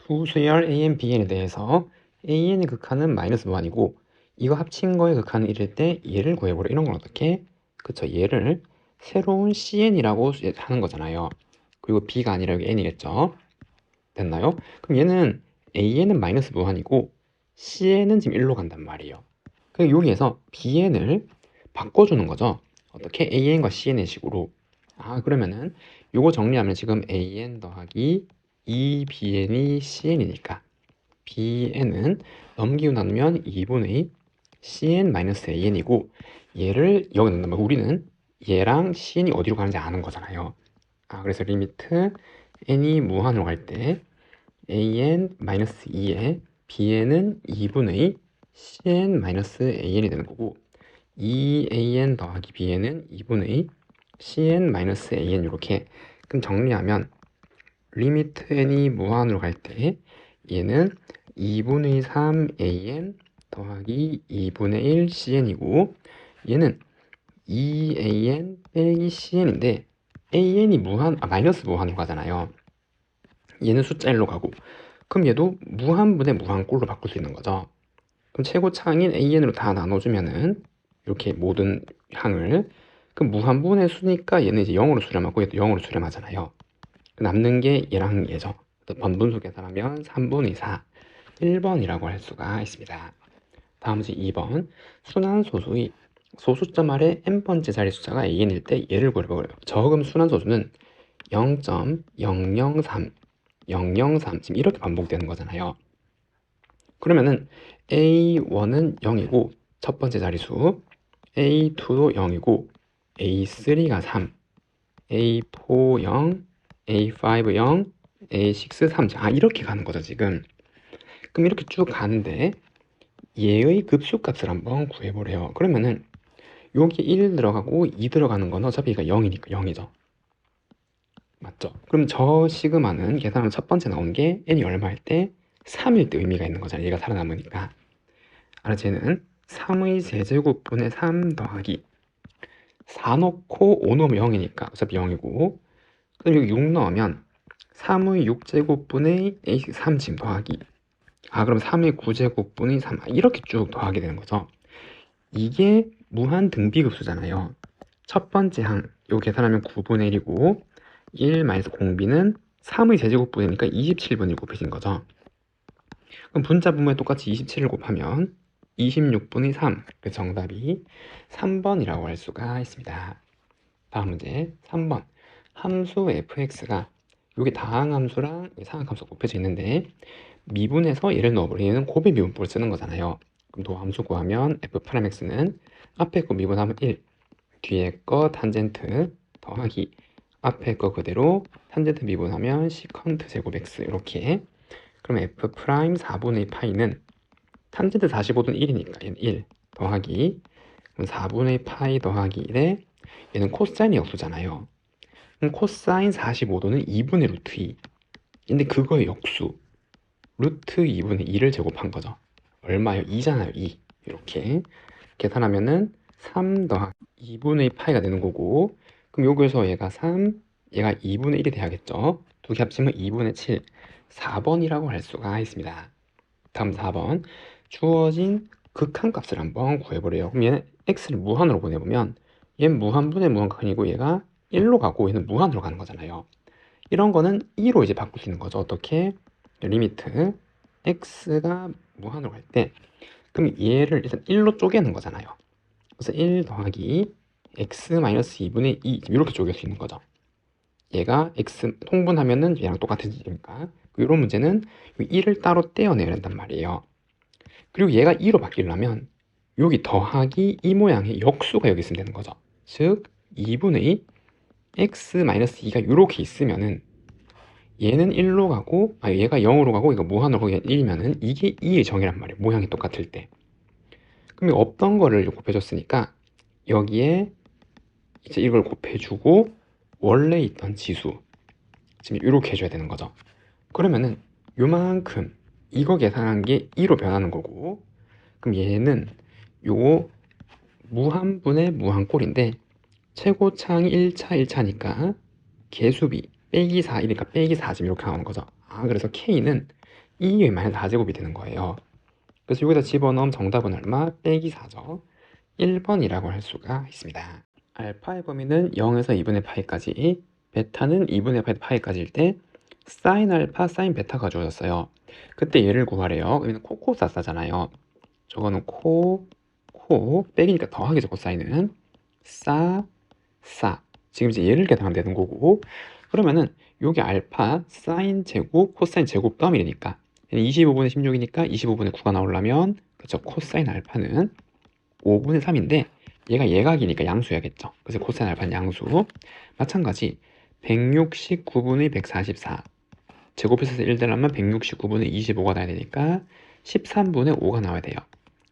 부수열 AN, BN에 대해서 AN의 극한은 마이너스 무한이고 이거 합친 거의 극한은 1일 때 얘를 구해보려. 이런 건 어떻게? 그쵸, 얘를 새로운 CN이라고 하는 거잖아요. 그리고 B가 아니라 여기 N이겠죠. 됐나요? 그럼 얘는 AN은 마이너스 무한이고 CN은 지금 1로 간단 말이에요. 그럼 여기에서 BN을 바꿔주는 거죠. 어떻게? AN과 CN의 식으로. 그러면은 요거 정리하면 지금 AN 더하기 2BN이 CN이니까 BN은 넘기고 나누면 2분의 CN-AN이고 얘를 여기 넣는단 말이에요. 우리는 얘랑 CN이 어디로 가는지 아는 거잖아요. 그래서 리미트 n이 무한으로 갈 때 AN-2에 BN은 2분의 CN-AN이 되는 거고 2AN 더하기 BN은 2분의 CN-AN 이렇게. 그럼 정리하면 리미트 n이 무한으로 갈 때 얘는 2분의 3AN 더하기 2분의 1 CN이고 얘는 2AN 빼기 CN인데 AN이 마이너스 무한으로 가잖아요. 얘는 숫자 1로 가고 그럼 얘도 무한분의 무한꼴로 바꿀 수 있는 거죠. 그럼 최고차항인 AN으로 다 나눠주면은 이렇게 모든 항을 그럼 무한분의 수니까 얘는 이제 0으로 수렴하고 얘도 0으로 수렴하잖아요. 남는 게 얘랑 얘죠. 번분수 계산하면 3분의 4 1번이라고 할 수가 있습니다. 다음 문제 2번 순환소수의 소수점 아래 n번째 자리 숫자가 AN일 때 얘를 구해보래요. 저음 순환소수는 0.003 003 지금 이렇게 반복되는 거잖아요. 그러면은 A1은 0이고 첫 번째 자리수, A2도 0이고 A3가 3, A4 0, A5 0, A6 3. 이렇게 가는 거죠 지금. 그럼 이렇게 쭉 가는데 얘의 급수값을 한번 구해보래요. 그러면은 여기 1 들어가고 2 들어가는 건 어차피 얘가 0이니까 0이죠. 맞죠? 그럼 저 시그마는 계산하면 첫 번째 나온 게 n이 얼마일 때 3일 때 의미가 있는 거잖아요. 얘가 살아남으니까. 알았지? 얘는 3의 세제곱분의 3 더하기 4 넣고 5 넣으면 0이니까 어차피 0이고 그럼 여기 6 넣으면 3의 6제곱분의 3 지금 더하기 그럼 3의 9제곱분의 3 이렇게 쭉 더하게 되는 거죠. 이게 무한 등비급수잖아요. 첫 번째 항, 요 계산하면 9분의 1이고 1 마이너스 공비는 3의 제제곱분이니까 27분이 곱해진 거죠. 그럼 분자 분모에 똑같이 27을 곱하면 26분의 3, 그 정답이 3번이라고 할 수가 있습니다. 다음 문제 3번 함수 fx가 여기 다항함수랑 상항함수가 곱해져 있는데 미분해서 얘를 넣어버리면 얘는 곱의 미분법을 쓰는 거잖아요. 그럼 도함수 구하면 f'x는 앞에 거 미분하면 1, 뒤에 거 탄젠트 더하기 앞에 거 그대로 탄젠트 미분하면 시컨트 제곱 x 이렇게. 그럼 f 프라임 4분의 파이는 탄젠트 45도는 1이니까 얘는 1 더하기 그럼 4분의 파이 더하기 1에 얘는 코사인의 역수잖아요. 그럼 코사인 45도는 2분의 루트 2. 근데 그거의 역수 루트 2분의 2를 제곱한 거죠. 얼마요? 2잖아요. 2. 이렇게 계산하면은 3 더하기 2분의 파이가 되는 거고 그럼 여기서 얘가 3, 얘가 2분의 1이 돼야겠죠. 두 개 합치면 2분의 7, 4번이라고 할 수가 있습니다. 다음 4번 주어진 극한값을 한번 구해보래요. 그럼 얘는 x를 무한으로 보내보면 얘는 무한분의 무한극한이고 얘가 1로 가고 얘는 무한으로 가는 거잖아요. 이런 거는 2로 이제 바꿀 수 있는 거죠. 어떻게? 리미트 x가 무한으로 갈 때 그럼 얘를 일단 1로 쪼개는 거잖아요. 그래서 1 더하기 x-2분의 2 이렇게 쪼갤 수 있는 거죠. 얘가 x 통분하면은 얘랑 똑같아지니까 이런 문제는 1을 따로 떼어내야 된단 말이에요. 그리고 얘가 2로 바뀌려면 여기 더하기 이 모양의 역수가 여기 있으면 되는 거죠. 즉 2분의 x-2가 이렇게 있으면은 얘는 1로 가고 얘가 0으로 가고 이거 무한으로 가고 1이면은 이게 2의 정이란 말이에요. 모양이 똑같을 때. 그럼 없던 거를 곱해줬으니까 여기에 이제 이걸 곱해주고 원래 있던 지수 지금 이렇게 해줘야 되는 거죠. 그러면은 요만큼 이거 계산한 게 2로 변하는 거고 그럼 얘는 요 무한분의 무한꼴인데 최고차항이 1차 1차니까 개수비 빼기 4이니까 빼기 4 지금 이렇게 나오는 거죠. 그래서 K는 2의 마이너스 4제곱이 되는 거예요. 그래서 여기다 집어넣으면 정답은 얼마? 빼기 4죠. 1번이라고 할 수가 있습니다. 알파의 범위는 0에서 2분의 파이까지, 베타는 2분의 파이까지일 때 사인 알파, 사인 베타가 주어졌어요. 그때 얘를 구하래요. 그러면 코사사잖아요. 저거는 코 빼기니까 더하기죠. 코사인은 사 지금 이제 얘를 계산하면 되는 거고, 그러면은 여기 알파 사인 제곱 코사인 제곱 더하기니까 25분의 16이니까 25분의 9가 나오려면, 그렇죠, 코사인 알파는 5분의 3인데 얘가 예각이니까 양수여야겠죠. 그래서 코사인 알파는 양수. 마찬가지 169분의 144 제곱해서 1 되려면 169분의 25가 나야 되니까 13분의 5가 나와야 돼요.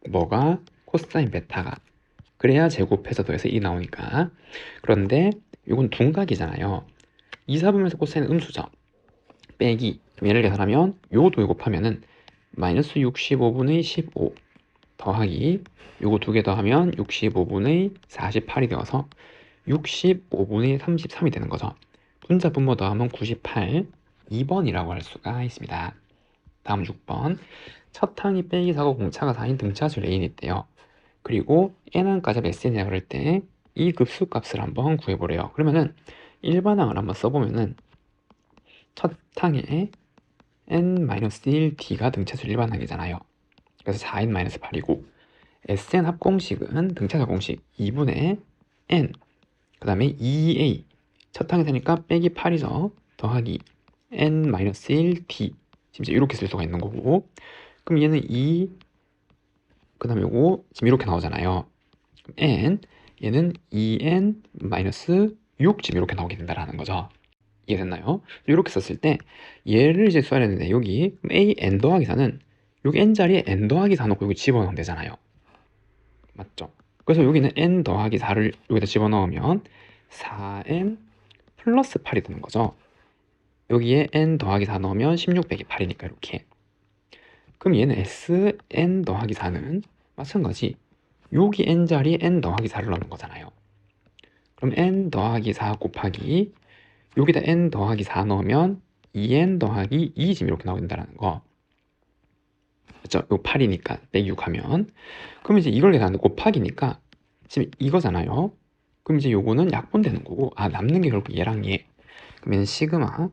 뭐가? 코사인 베타가. 그래야 제곱해서 더해서 1이 나오니까. 그런데 이건 둔각이잖아요. 2, 4분면서 코사인은 음수죠. 빼기. 그럼 얘를 계산하면 요거 두 개 곱하면은 마이너스 65분의 15 더하기 요거 두 개 더하면 65분의 48이 되어서 65분의 33이 되는 거죠. 분자 분모 더하면 98, 2번이라고 할 수가 있습니다. 다음 6번. 첫 항이 빼기 4고 공차가 4인 등차수 A는 있대요. 그리고 n항까지 Sn이라고 할 때 이 급수값을 한번 구해보래요. 그러면은 일반항을 한번 써보면은 첫 항에 n-1d가 등차수 일반항이잖아요. 그래서 4n-8이고 Sn 합공식은 등차수 공식 2분의 n, 그 다음에 2a 첫 항에 되니까 빼기 8이죠. 더하기 n-1d, 지금 이렇게 쓸 수가 있는 거고, 그럼 얘는 2, 그 다음에 요거 지금 이렇게 나오잖아요. n, 얘는 2n-6 지금 이렇게 나오게 된다라는 거죠. 이해됐나요? 이렇게 썼을 때 얘를 이제 써야 되는데, 여기 a n 더하기 4는 여기 n 자리에 n 더하기 4 놓고 여기 집어넣으면 되잖아요. 맞죠? 그래서 여기는 n 더하기 4를 여기다 집어넣으면 4n 플러스 8이 되는 거죠. 여기에 n 더하기 4 넣으면 16 빼기 8이니까 이렇게. 그럼 얘는 Sn 더하기 4는 마찬가지 여기 n 자리에 n 더하기 4를 넣는 거잖아요. 그럼 n 더하기 4 곱하기 여기다 n 더하기 4 넣으면 2n 더하기 2 지금 이렇게 나온다는 거. 그렇죠? 요 8이니까 빼기 6 하면, 그럼 이제 이걸 계산하는 곱하기니까 지금 이거잖아요. 그럼 이제 요거는 약분되는 거고, 남는 게 결국 얘랑 얘. 그러면 시그마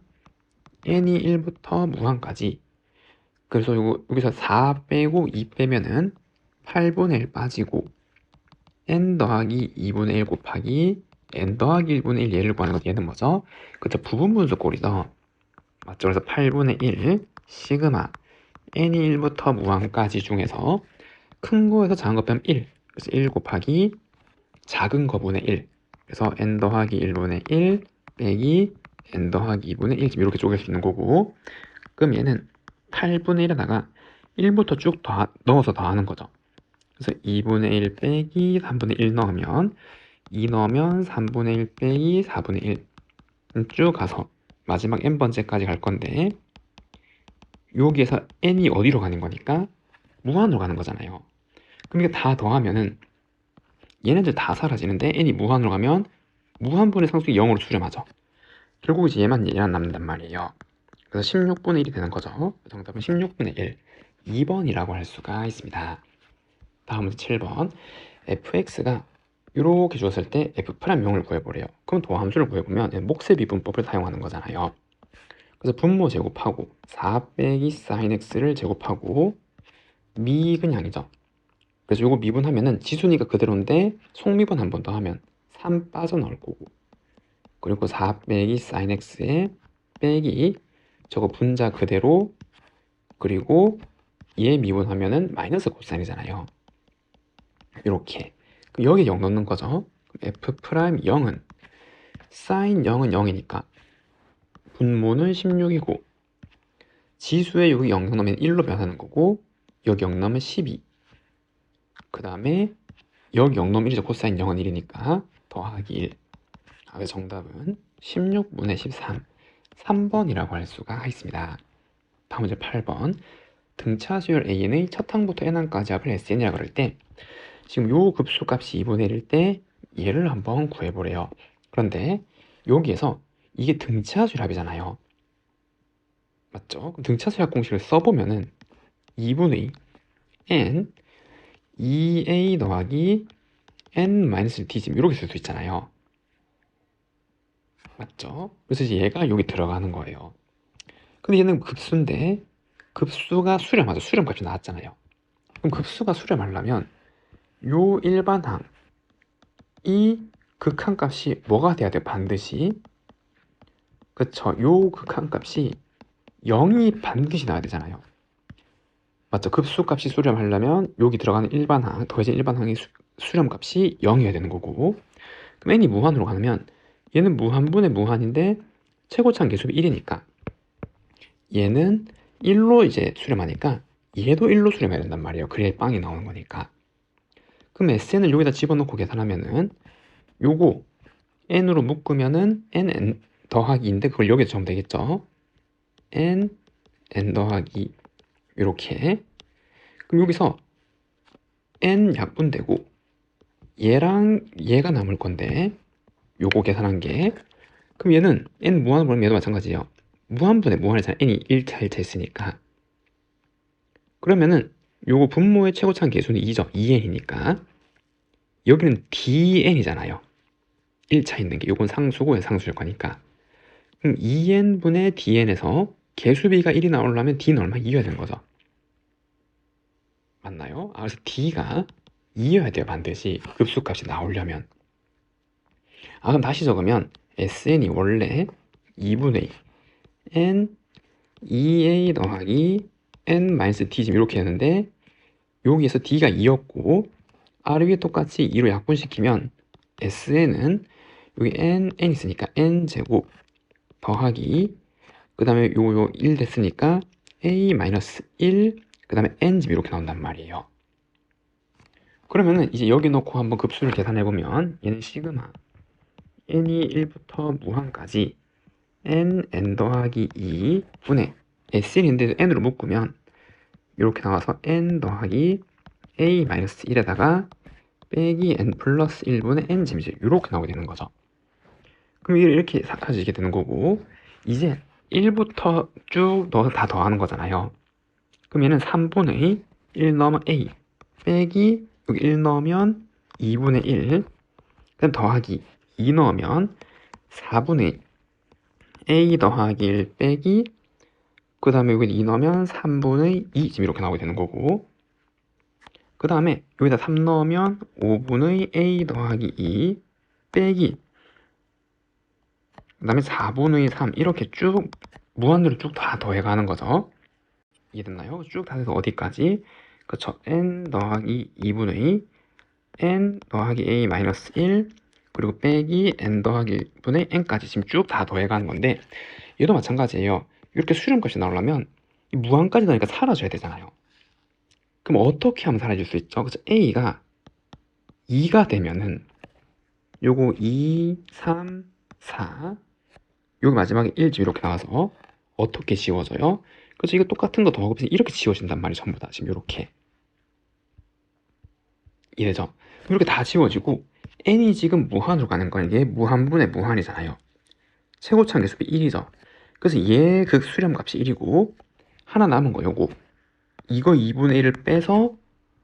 n이 1부터 무한까지. 그래서 요거 여기서 4 빼고 2 빼면은 8분의 1 빠지고 n 더하기 2분의 1 곱하기 n 더하기 1분의 1 얘를 구하는 것, 얘는 뭐죠? 그쵸, 부분분수 꼴이죠. 맞죠? 그래서 8분의 1 시그마 n이 1부터 무한까지 중에서 큰 거에서 작은 거 빼면 1, 그래서 1 곱하기 작은 거분의 1, 그래서 n 더하기 1분의 1 빼기 n 더하기 2분의 1 이렇게 쪼갤 수 있는 거고, 그럼 얘는 8분의 1에다가 1부터 쭉 넣어서 더하는 거죠. 그래서 2분의 1 빼기 3분의 1 넣으면 2 넣으면 3분의 1 빼기 4분의 1 쭉 가서 마지막 n번째까지 갈 건데, 여기에서 n이 어디로 가는 거니까 무한으로 가는 거잖아요. 그럼 이게 다 더하면은 얘네들 다 사라지는데 n이 무한으로 가면 무한분의 상수기 0으로 수렴하죠. 결국 이제 얘만 남는단 말이에요. 그래서 16분의 1이 되는 거죠. 정답은 16분의 1, 2번이라고 할 수가 있습니다. 다음은 7번. fx가 이렇게 주었을 때 f'명을 구해보래요. 그럼 도함수를 구해보면 몫의 미분법을 사용하는 거잖아요. 그래서 분모 제곱하고 4 빼기 sin x를 제곱하고 미분양이죠. 그래서 이거 미분하면은 지수니까 그대로인데 속미분 한 번 더 하면 3 빠져나올 거고, 그리고 4 빼기 sin x에 빼기 저거 분자 그대로, 그리고 얘 미분하면은 마이너스 코사인이잖아요. 이렇게. 그럼 여기 0 넣는 거죠. f 프라임 0은 sin 0은 0이니까 분모는 16이고, 지수에 여기 0 넣으면 1로 변하는 거고, 여기 0 넣으면 12. 그 다음에 여기 0 넣으면 1이죠. 코사인 0은 1이니까 더하기 1. 그래서 정답은 16분의 13, 3번이라고 할 수가 있습니다. 다음 문제 8번. 등차 수열 A의 첫 항부터 n항까지 합을 Sn이라고 할 때, 지금 요 급수값이 2분의 1일 때 얘를 한번 구해보래요. 그런데 여기에서 이게 등차 수열 합이잖아요. 맞죠? 그럼 등차수약 공식을 써보면은 2분의 n 2a 더하기 n-d 지금 이렇게 쓸 수 있잖아요. 맞죠? 그래서 이제 얘가 여기 들어가는 거예요. 근데 얘는 급수인데 급수가 수렴하죠. 수렴값이 나왔잖아요. 그럼 급수가 수렴하려면 요 일반항 이 극한값이 뭐가 돼야 돼요? 반드시. 그쵸? 요 극한값이 0이 반드시 나와야 되잖아요. 맞죠? 급수값이 수렴하려면 여기 들어가는 일반항 더해진 일반항의 수렴값이 0이어야 되는 거고, 그럼 n이 무한으로 가면 얘는 무한분의 무한인데 최고차는 계수비 1이니까 얘는 1로 이제 수렴하니까 얘도 1로 수렴해야 된단 말이에요. 그래야 빵이 나오는 거니까. 그럼 SN을 여기다 집어넣고 계산하면은 요거 n으로 묶으면은 n 더하기 2인데 그걸 여기에 적으면 되겠죠. n 더하기 이렇게. 그럼 여기서 n 약분되고 얘랑 얘가 남을 건데 요거 계산한 게, 그럼 얘는 n 무한으로 보면 얘도 마찬가지예요. 무한분의 무한이잖아. n이 1차 1차 있으니까. 그러면은 요거 분모의 최고차는 계수는 2죠. 2n이니까 여기는 dn이잖아요. 1차 있는 게 요건 상수고 얘는 상수일 거니까. 그럼 2n분의 dn에서 계수비가 1이 나오려면 d는 얼마? 2여야 되는 거죠. 맞나요? 그래서 d가 2여야 돼요. 반드시 급수값이 나오려면. 그럼 다시 적으면 sn이 원래 2분의 n 2a 더하기 n-d 지금 이렇게 했는데 여기에서 d가 2였고 r 위에 똑같이 2로 약분시키면 sn은 여기 n 있으니까 n제곱 더하기 그 다음에 요 1 됐으니까 a-1 그 다음에 n 지금 이렇게 나온단 말이에요. 그러면은 이제 여기 놓고 한번 급수를 계산해보면 얘는 시그마 n이 1부터 무한까지 n 더하기 2분의 sn인데 n으로 묶으면 이렇게 나와서 n 더하기 a-1에다가 빼기 n 플러스 1분의 n 지금 이제 이렇게 나오게 되는 거죠. 그럼 이렇게 사라지게 되는 거고, 이제 1부터 쭉 넣어서 다 더하는 거잖아요. 그럼 얘는 3분의 1 넣으면 a 빼기 여기 1 넣으면 2분의 1 그다음 더하기 2 넣으면 4분의 a 더하기 1 빼기 그 다음에 여기 2 넣으면 3분의 2 지금 이렇게 나오게 되는 거고, 그 다음에 여기다 3 넣으면 5분의 a 더하기 2 빼기 그 다음에 4분의 3 이렇게 쭉 무한대로 쭉 다 더해가는 거죠. 이해됐나요? 쭉 다 해서 어디까지? 그쵸. n 더하기 2분의 n 더하기 a 마이너스 1 그리고 빼기 n 더하기 1분의 n까지 지금 쭉 다 더해가는 건데, 얘도 마찬가지예요. 이렇게 수렴값이 나오려면 무한까지 나니까 사라져야 되잖아요. 그럼 어떻게 하면 사라질 수 있죠? 그래서 a가 2가 되면은 요거 2, 3, 4 여기 마지막에 1 지금 이렇게 나와서 어떻게 지워져요? 그래서 이거 똑같은 거 더하고 이렇게 지워진단 말이에요. 전부 다 지금 이렇게. 이래죠? 이렇게 다 지워지고 n이 지금 무한으로 가는 건 이게 무한분의 무한이잖아요. 최고차는 계수비 1이죠. 그래서 얘 그 수렴값이 1이고 하나 남은 거 요거 이거 2분의 1을 빼서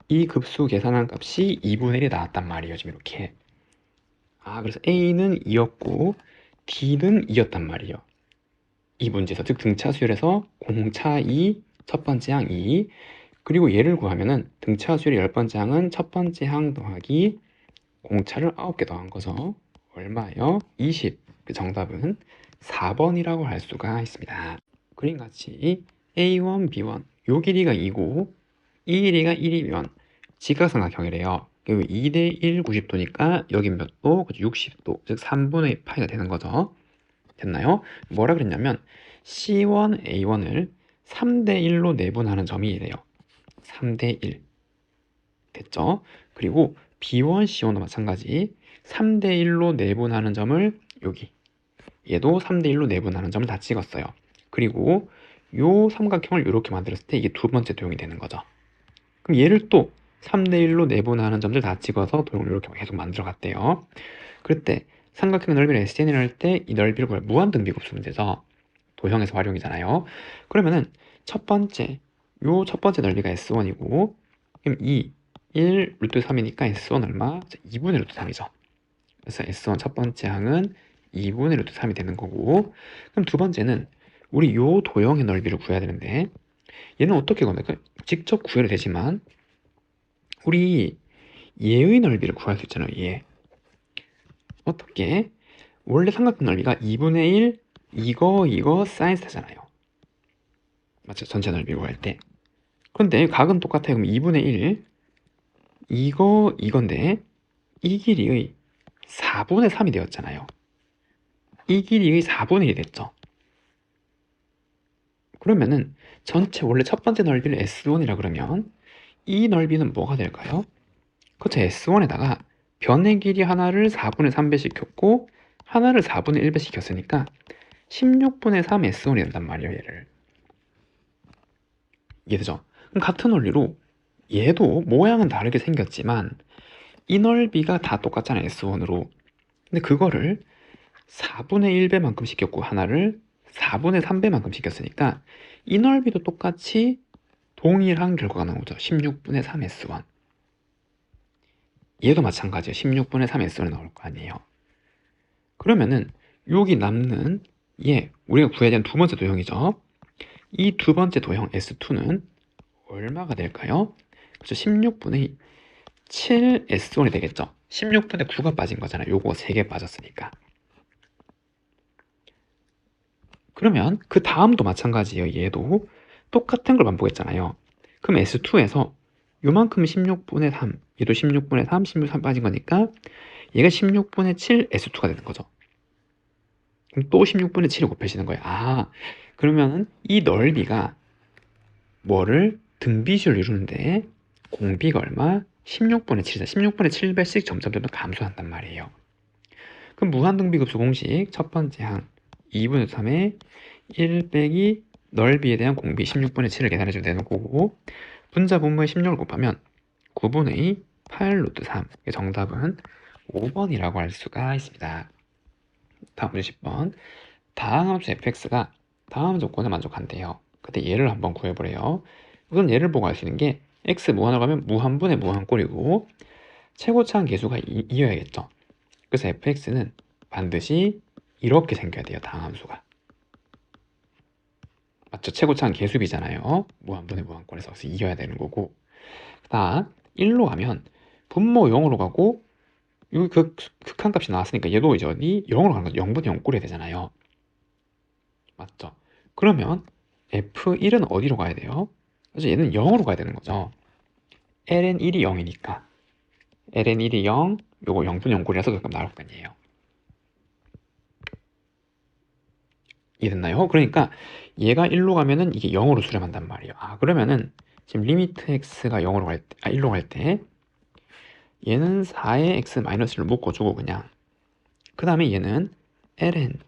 이 급수 계산한 값이 2분의 1이 나왔단 말이에요. 지금 이렇게. 그래서 a는 2였고 d는 2였단 말이에요. 이 문제에서, 즉 등차 수열에서 공차 2, 첫 번째 항 2, 그리고 얘를 구하면은 등차 수열의 10번째 항은 첫 번째 항 더하기 공차를 9개 더한 거죠. 얼마예요? 20. 그 정답은 4번이라고 할 수가 있습니다. 그림같이 A1, B1 요 길이가 2고 이 길이가 1이면 직각삼각형이래요. 2대 1 90도니까 여기 몇 도? 60도, 즉 3분의 파이가 되는 거죠. 됐나요? 뭐라 그랬냐면 C1, A1을 3대 1로 내분하는 점이 이래요. 3대 1 됐죠? 그리고 B1, C1도 마찬가지 3대 1로 내분하는 점을 여기 얘도 3대 1로 내분하는 점을 다 찍었어요. 그리고 요 삼각형을 이렇게 만들었을 때 이게 두 번째 도형이 되는 거죠. 그럼 얘를 또 3대 1로 내분하는 점들 다 찍어서 도형을 이렇게 계속 만들어 갔대요. 그럴 때 삼각형의 넓이를 SN이라 할 때 이 넓이를 무한등비곱수 문제죠. 도형에서 활용이잖아요. 그러면은 첫 번째 넓이가 S1이고 그럼 2, 1, 루트 3이니까 S1 얼마? 2분의 루트 3이죠. 그래서 S1 첫 번째 항은 2분의 루트 3이 되는 거고 그럼 두 번째는 우리 요 도형의 넓이를 구해야 되는데 얘는 어떻게 구합니까? 직접 구해도 되지만 우리 얘의 넓이를 구할 수 있잖아요. 얘. 어떻게? 원래 삼각형 넓이가 2분의 1 이거 사인 스타잖아요. 맞죠? 전체 넓이 구할 때. 그런데 각은 똑같아요. 그럼 2분의 1 이건데 이 길이의 4분의 3이 되었잖아요. 이 길이의 4분의 1이 됐죠. 그러면은 전체 원래 첫 번째 넓이를 S1이라 그러면 이 넓이는 뭐가 될까요? 그렇죠. S1에다가 변의 길이 하나를 4분의 3배 시켰고 하나를 4분의 1배 시켰으니까 16분의 3 S1이 된단 말이에요. 얘를. 이해되죠? 그럼 같은 원리로 얘도 모양은 다르게 생겼지만 이 넓이가 다 똑같잖아요. S1으로. 근데 그거를 4분의 1배만큼 시켰고 하나를 4분의 3배만큼 시켰으니까 이 넓이도 똑같이 동일한 결과가 나오죠. 16분의 3 S1. 얘도 마찬가지예요. 16분의 3 S1이 나올 거 아니에요. 그러면은 여기 남는 얘 우리가 구해야 되는 두 번째 도형이죠. 이 두 번째 도형 S2는 얼마가 될까요? 그렇죠. 16분의 7 S1이 되겠죠. 16분의 9가 빠진 거잖아요. 요거 3개 빠졌으니까. 그러면 그 다음도 마찬가지예요. 얘도 똑같은 걸 반복했잖아요. 그럼 S2에서 요만큼 16분의 3, 얘도 16분의 3, 16분의 3 빠진 거니까 얘가 16분의 7 S2가 되는 거죠. 그럼 또 16분의 7을 곱해지는 거예요. 아, 그러면 이 넓이가 뭐를 등비수를 이루는데 공비가 얼마? 16분의 7이다. 16분의 7배씩 점점 감소한단 말이에요. 그럼 무한등비급수 공식 첫 번째 항 2분의 3에 1 빼기 넓이에 대한 공비 16분의 7을 계산해주면 되는 거고 분자 분모에 16을 곱하면 9분의 8 루트 3 정답은 5번이라고 할 수가 있습니다. 다음 문제 10번 다항 함수 fx가 다음 조건에 만족한대요. 그때 얘를 한번 구해보래요. 우선 얘를 보고 알 수 있는 게 x 무한으로 가면 무한분의 무한꼴이고 최고차항 계수가 2여야겠죠. 그래서 fx는 반드시 이렇게 생겨야 돼요. 다항 함수가. 맞죠? 최고차항 계수비잖아요. 무한분의 무한꼴에서 2여야 되는 거고 다음 1로 가면 분모 0으로 가고 여기 그 극한값이 나왔으니까 얘도 이제 어디 0으로 가는 거죠. 0분의 0꼴이 되잖아요. 맞죠? 그러면 F1은 어디로 가야 돼요? 그래서 얘는 0으로 가야 되는 거죠. ln1이 0이니까 ln1이 0, 요거 0분의 0꼴이라서 그럼 나올 거 아니에요. 이해됐나요? 그러니까 얘가 1로 가면은 이게 0으로 수렴한단 말이에요. 아, 그러면은 지금 리미트 x가 0으로 갈 때, 1로 갈 때 얘는 4의 x-1을 묶어주고 그냥 그 다음에 얘는 ln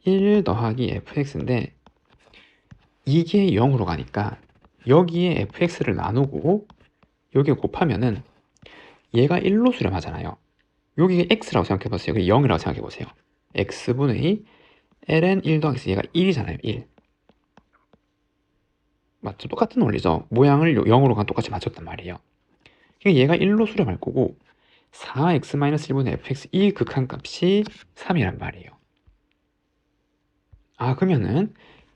1 더하기 fx인데 이게 0으로 가니까 여기에 fx를 나누고 여기에 곱하면은 얘가 1로 수렴하잖아요. 여기 x라고 생각해보세요. 여기 0이라고 생각해보세요. x분의 ln 1 더하기 x 얘가 1이잖아요. 1. 맞죠? 똑같은 원리죠. 모양을 0으로 간 똑같이 맞췄단 말이에요. 그러니까 얘가 1로 수렴할 거고 4x-1분의 fx 이 극한값이 3이란 말이에요. 아, 그러면은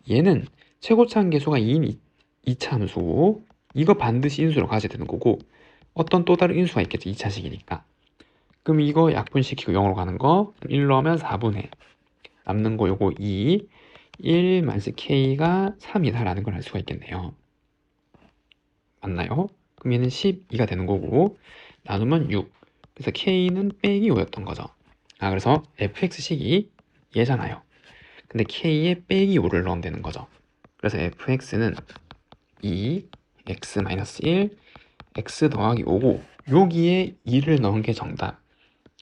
얘는 최고차항 계수가 2인 2차 함수고 이거 반드시 인수로 가져야 되는 거고 어떤 또 다른 인수가 있겠죠. 2차식이니까. 그럼 이거 약분시키고 0으로 가는 거 1로 하면 4분의 남는 거 요거 2 1 마이너스 k가 3이다 라는 걸 알 수가 있겠네요. 맞나요? 그럼 얘는 12가 되는 거고 나누면 6 그래서 k는 빼기 5였던 거죠. 아, 그래서 fx식이 얘잖아요. 근데 k에 빼기 5를 넣으면 되는 거죠. 그래서 fx는 2 x-1 x 더하기 5고 여기에 2를 넣은 게 정답.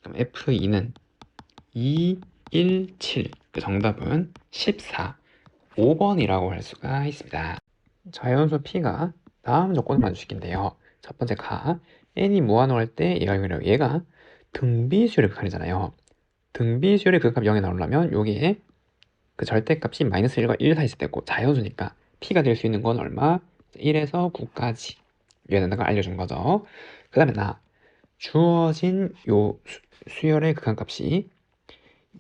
그럼 f2는 2, 1, 7. 그 정답은 14, 5번이라고 할 수가 있습니다. 자연수 p가 다음 조건을 만족시킨대요. 첫 번째 가 n이 무한으로 할 때 얘가 등비수열의 극한이잖아요. 등비수열의 극합 0에 나오려면 여기에 그 절대값이 마이너스 1과 1 사이 있을 때고 자연수니까 p가 될 수 있는 건 얼마? 1에서 9까지 이어야 된다는 걸 알려준 거죠. 그 다음에 주어진 요 수열의 극한값이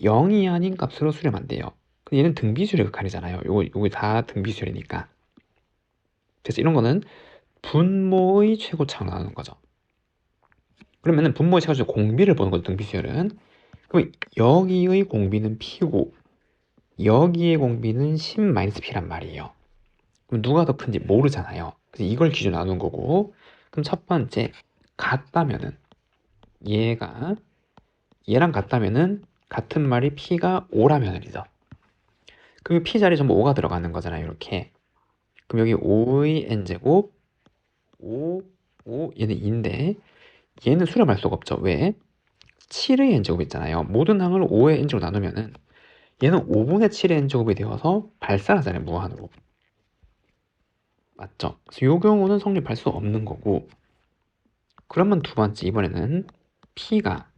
0이 아닌 값으로 수렴안 돼요. 근데 얘는 등비수열의 극한이잖아요. 요거 다 등비수열이니까. 그래서 이런 거는 분모의 최고차로 나누는 거죠. 그러면은 분모의 최고차 공비를 보는 거죠. 등비수열은. 그럼 여기의 공비는 p고 여기의 공비는 10-p란 말이에요. 그럼 누가 더 큰지 모르잖아요. 그래서 이걸 기준으로 나눈 거고, 그럼 첫 번째 같다면은 얘랑 같다면은 같은 말이 p가 5라면이죠. 그럼 p 자리에 전부 5가 들어가는 거잖아요. 이렇게. 그럼 여기 5의 n제곱 5 얘는 2인데 얘는 수렴할 수가 없죠. 왜? 7의 n제곱 있잖아요. 모든 항을 5의 n제곱 나누면은 얘는 5분의 7의 n제곱이 되어서 발산하잖아요. 무한으로. 맞죠? 그래서 이 경우는 성립할 수 없는 거고, 그러면 두 번째 이번에는 p가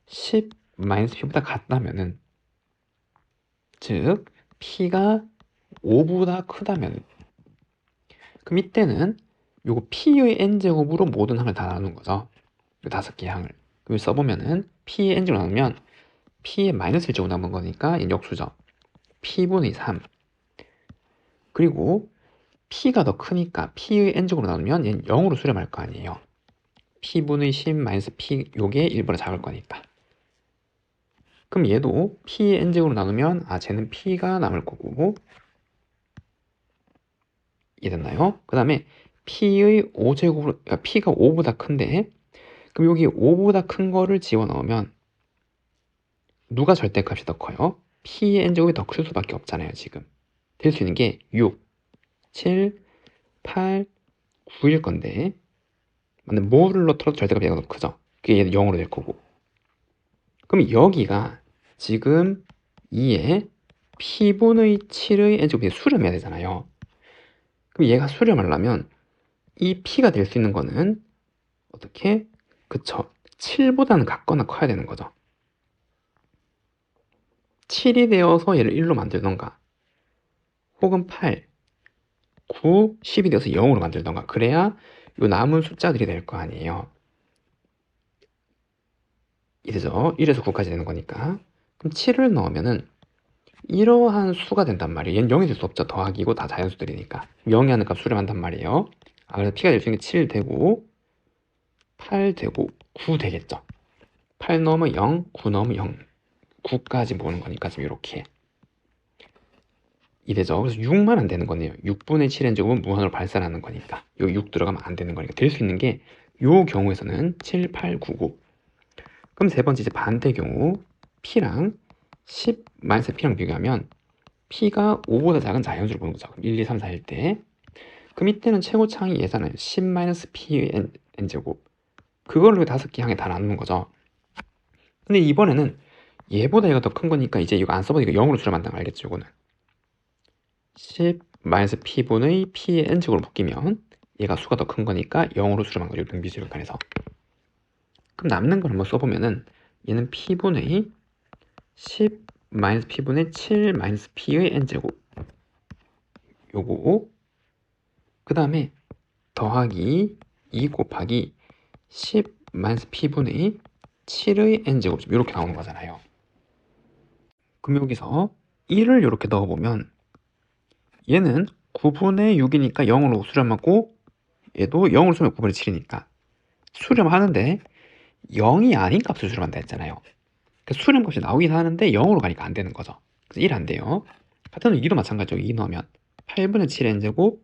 10-p보다 같다면은, 즉 p가 5보다 크다면, 그럼 이때는 요거 p의 n제곱으로 모든 항을 다 나누는 거죠. 요 5개의 항을. 그럼 써보면은 p의 n제곱 나누면 p의 마이너스 1제곱 남은 거니까 얘는 역수죠. p분의 3. 그리고 p가 더 크니까 p의 n제곱으로 나누면 얘는 0으로 수렴할 거 아니에요. p분의 10-p 요게 1보다 작을 거니까. 그럼 얘도 p의 n제곱으로 나누면 쟤는 p가 남을 거고, 이해됐나요? 그 다음에 p의 5제곱으로 p가 5보다 큰데, 그럼 여기 5보다 큰 거를 집어넣으면 누가 절대값이 더 커요? p의 n제곱이 더 클 수밖에 없잖아요. 지금 될 수 있는 게 6, 7, 8, 9일 건데, 근데 뭐를 틀어도 절대값이 얘가 더 크죠. 그게 얘는 0으로 될 거고. 그럼 여기가 지금 2에 p분의 7의 n제곱이 수렴해야 되잖아요. 그럼 얘가 수렴하려면 이 p가 될 수 있는 거는 어떻게? 그쵸. 7보다는 같거나 커야 되는 거죠. 7이 되어서 얘를 1로 만들던가, 혹은 8, 9, 10이 되어서 0으로 만들던가, 그래야 요 남은 숫자들이 될 거 아니에요. 이래서 1에서 9까지 되는 거니까. 그럼 7을 넣으면은 이러한 수가 된단 말이에요. 얘는 0이 될 수 없죠. 더하기고 다 자연수들이니까. 0이 하는 값 수렴한단 말이에요. 그래서 p가 될 수 있는 게 7 되고 8 되고 9 되겠죠. 8 넣으면 0, 9 넣으면 0. 9까지 모으는 거니까 지금 이렇게 이래죠. 그래서 6만 안 되는 거네요. 6분의 7 n제곱은 무한으로 발산하는 거니까. 여기 6 들어가면 안 되는 거니까 될 수 있는 게 요 경우에서는 7, 8, 9, 9. 그럼 세 번째 이제 반대 경우 p랑 10-p랑 비교하면 p가 5보다 작은 자연수를 보는 거죠. 1, 2, 3, 4일 때. 그럼 이때는 최고차항이 얘잖아요. 10-p n제곱. 그걸로 5개 항에 다 나누는 거죠. 근데 이번에는 얘보다 얘가 더 큰 거니까 이제 이거 안 써보니까 0으로 수렴한다는 거 알겠죠? 이거는 10-p분의 p의 n제곱으로 묶이면 얘가 수가 더 큰 거니까 0으로 수렴한 거죠. 등비수열 간에서. 그럼 남는 걸 한번 써보면은 얘는 p분의 10-p분의 7-p의 n제곱 요거, 그 다음에 더하기 2 곱하기 10-p분의 7의 n제곱 이렇게 나오는 거잖아요. 그럼 여기서 1을 이렇게 넣어보면 얘는 9분의 6이니까 0으로 수렴하고, 얘도 0으로 수렴하면 9분의 7이니까 수렴하는데 0이 아닌 값을 수렴한다 했잖아요. 그러니까 수렴값이 나오긴 하는데 0으로 가니까 안 되는 거죠. 그래서 1 안 돼요. 같은 2도 마찬가지죠. 2 넣으면 8분의 7n제곱,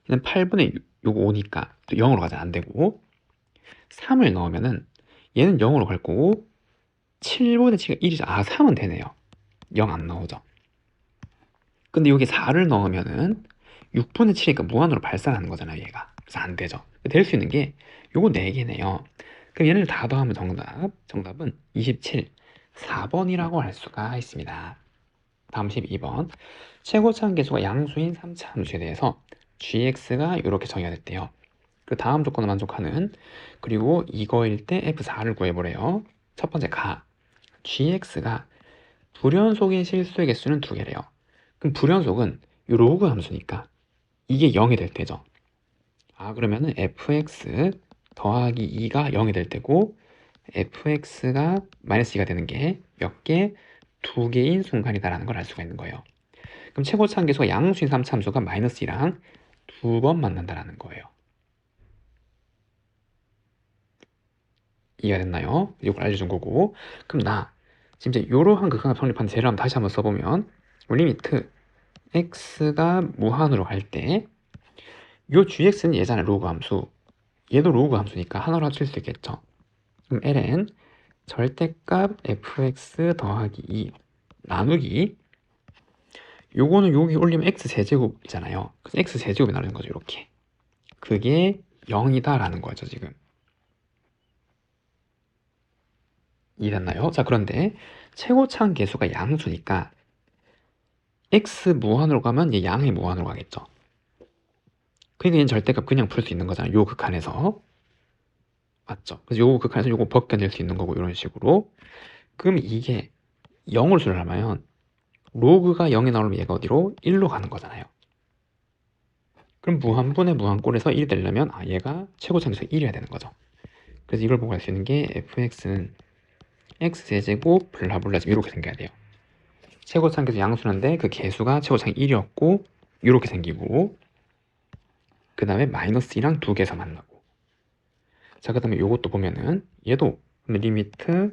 얘는 8분의 6, 5니까 또 0으로 가지 안 되고, 3을 넣으면은 얘는 0으로 갈 거고 7분의 7가 1이죠. 3은 되네요. 0 안 나오죠. 근데 여기 4를 넣으면은 6분의 7이니까 무한으로 발산하는 거잖아요. 얘가. 그래서 안 되죠. 될 수 있는 게 요거 4개네요. 그럼 얘네를 다 더하면 정답은 27, 4번이라고 할 수가 있습니다. 다음 12번. 최고차항 계수가 양수인 3차 함수에 대해서 gx가 이렇게 정의가 됐대요. 그 다음 조건을 만족하는, 그리고 이거일 때 f4를 구해보래요. 첫 번째 gx가 불연속인 실수의 개수는 2개래요. 그럼 불연속은 이 로그 함수니까 이게 0이 될 때죠. 그러면은 fx 더하기 2가 0이 될 때고 fx가 마이너스 2가 되는 게 몇 개? 2개인 순간이다라는 걸 알 수가 있는 거예요. 그럼 최고차항계수가 양수인 3차함수가 마이너스 2랑 2번 만난다라는 거예요. 이해가 됐나요? 이걸 알려준 거고. 그럼 지금 이제 이러한 극한값 성립한 재료 한번 다시 한번 써보면 리미트 x가 무한으로 갈 때 요 gx는 얘잖아요. 로그 함수. 얘도 로그 함수니까 하나로 합칠 수 있겠죠. 그럼 ln 절대값 fx 더하기 2 나누기 요거는 여기 올리면 x제곱이잖아요. 그래서 x제곱이 나오는 거죠. 이렇게. 그게 0이다 라는 거죠. 지금. 이해됐나요? 자, 그런데 최고차항 계수가 양수니까 x 무한으로 가면 얘 양이 무한으로 가겠죠. 그러니까 얘는 절대값 그냥 풀 수 있는 거잖아요. 요 극한에서. 맞죠? 그래서 요 극한에서 요거 벗겨낼 수 있는 거고 이런 식으로. 그럼 이게 0으로 수렴하면 로그가 0이 나오면 얘가 어디로? 1로 가는 거잖아요. 그럼 무한분의 무한꼴에서 1이 되려면 얘가 최고차항에서 1이어야 되는 거죠. 그래서 이걸 보고 할 수 있는 게 fx는 x제곱 블라블라 이렇게 생겨야 돼요. 최고차항계수 양수인데 그 계수가 최고차항 1이었고 이렇게 생기고 그 다음에 마이너스 2랑 두 개에서 만나고 자 그 다음에 요것도 보면은 얘도 리미트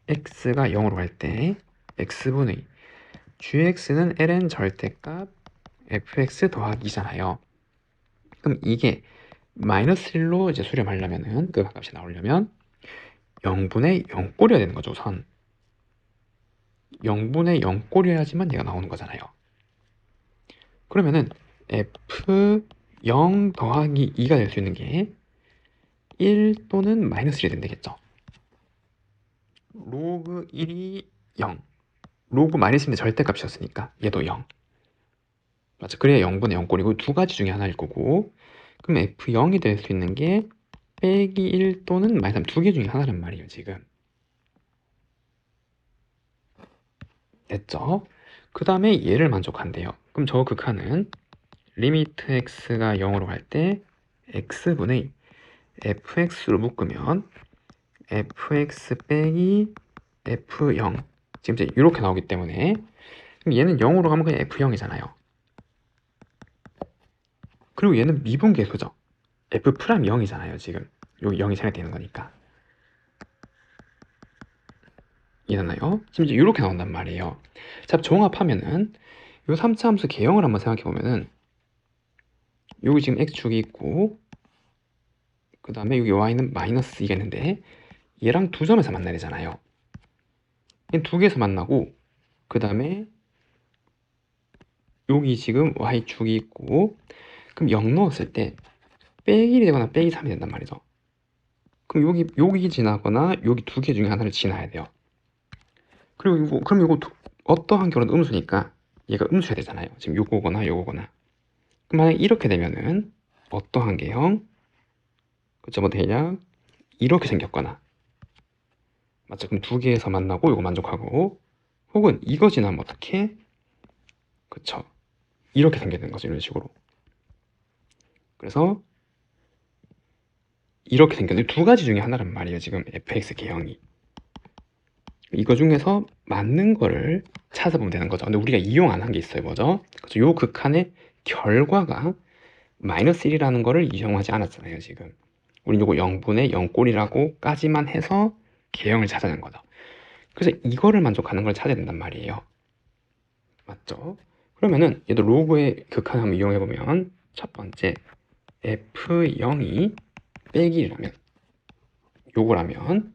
x가 0으로 갈 때 x분의 gx는 ln 절대값 fx 더하기 2잖아요. 그럼 이게 마이너스 1로 이제 수렴하려면은 그 값이 나오려면 0분의 0꼴이어야 되는 거죠. 우선 0분의 0꼴이어야지만 얘가 나오는 거잖아요. 그러면은 f0 더하기 2가 될 수 있는 게 1 또는 마이너스 1이 된다겠죠. 로그 1이 0 로그 마이너스 1의 절대값이었으니까 얘도 0 맞죠? 그래야 0분의 0꼴이고 두 가지 중에 하나일 거고 그럼 f0이 될 수 있는 게 빼기 1 또는 마이너스 3 두 개 중에 하나란 말이에요. 지금 됐죠? 그 다음에 얘를 만족한대요. 그럼 저 극한은 리미트 x가 0으로 갈 때 x분의 fx로 묶으면 fx 빼기 f0 지금 이제 이렇게 나오기 때문에 그럼 얘는 0으로 가면 그냥 f0이잖아요. 그리고 얘는 미분계수죠. f 프라임 0이잖아요. 지금 여기 0이 생각되는 거니까. 이해나요? 지금 이제 이렇게 나온단 말이에요. 자, 종합하면은 요 3차 함수 개형을 한번 생각해 보면은 여기 지금 x축이 있고 그 다음에 여기 y는 마이너스 2가 있는데 얘랑 두 점에서 만나야 되잖아요. 두 개에서 만나고 그 다음에 여기 지금 y축이 있고 그럼 0 넣었을 때 빼기 1이 되거나 빼기 3이 된단 말이죠. 그럼 여기 지나거나 여기 두 개 중에 하나를 지나야 돼요. 그리고 그럼 이거 어떠한 경우도 음수니까 얘가 음수해야 되잖아요. 지금 요거거나 요거거나. 그럼 만약 이렇게 되면은 어떠한 개형 그쵸 뭐 대략 이렇게 생겼거나 맞죠? 그럼 두 개에서 만나고 요거 만족하고 혹은 이거 지나면 어떻게 그쵸 이렇게 생기는 거죠. 이런 식으로. 그래서 이렇게 생겼는데 두 가지 중에 하나란 말이에요. 지금 fx 개형이 이거 중에서 맞는 거를 찾아보면 되는 거죠. 근데 우리가 이용 안 한 게 있어요. 뭐죠? 그래서 요 극한의 결과가 마이너스 1이라는 거를 이용하지 않았잖아요. 지금 우린 요거 0분의 0꼴이라고 까지만 해서 개형을 찾아낸 거죠. 그래서 이거를 만족하는 걸 찾아야 된단 말이에요. 맞죠? 그러면은 얘도 로그의 극한 한번 이용해 보면 첫 번째 f0이 빼기 1이라면 요거라면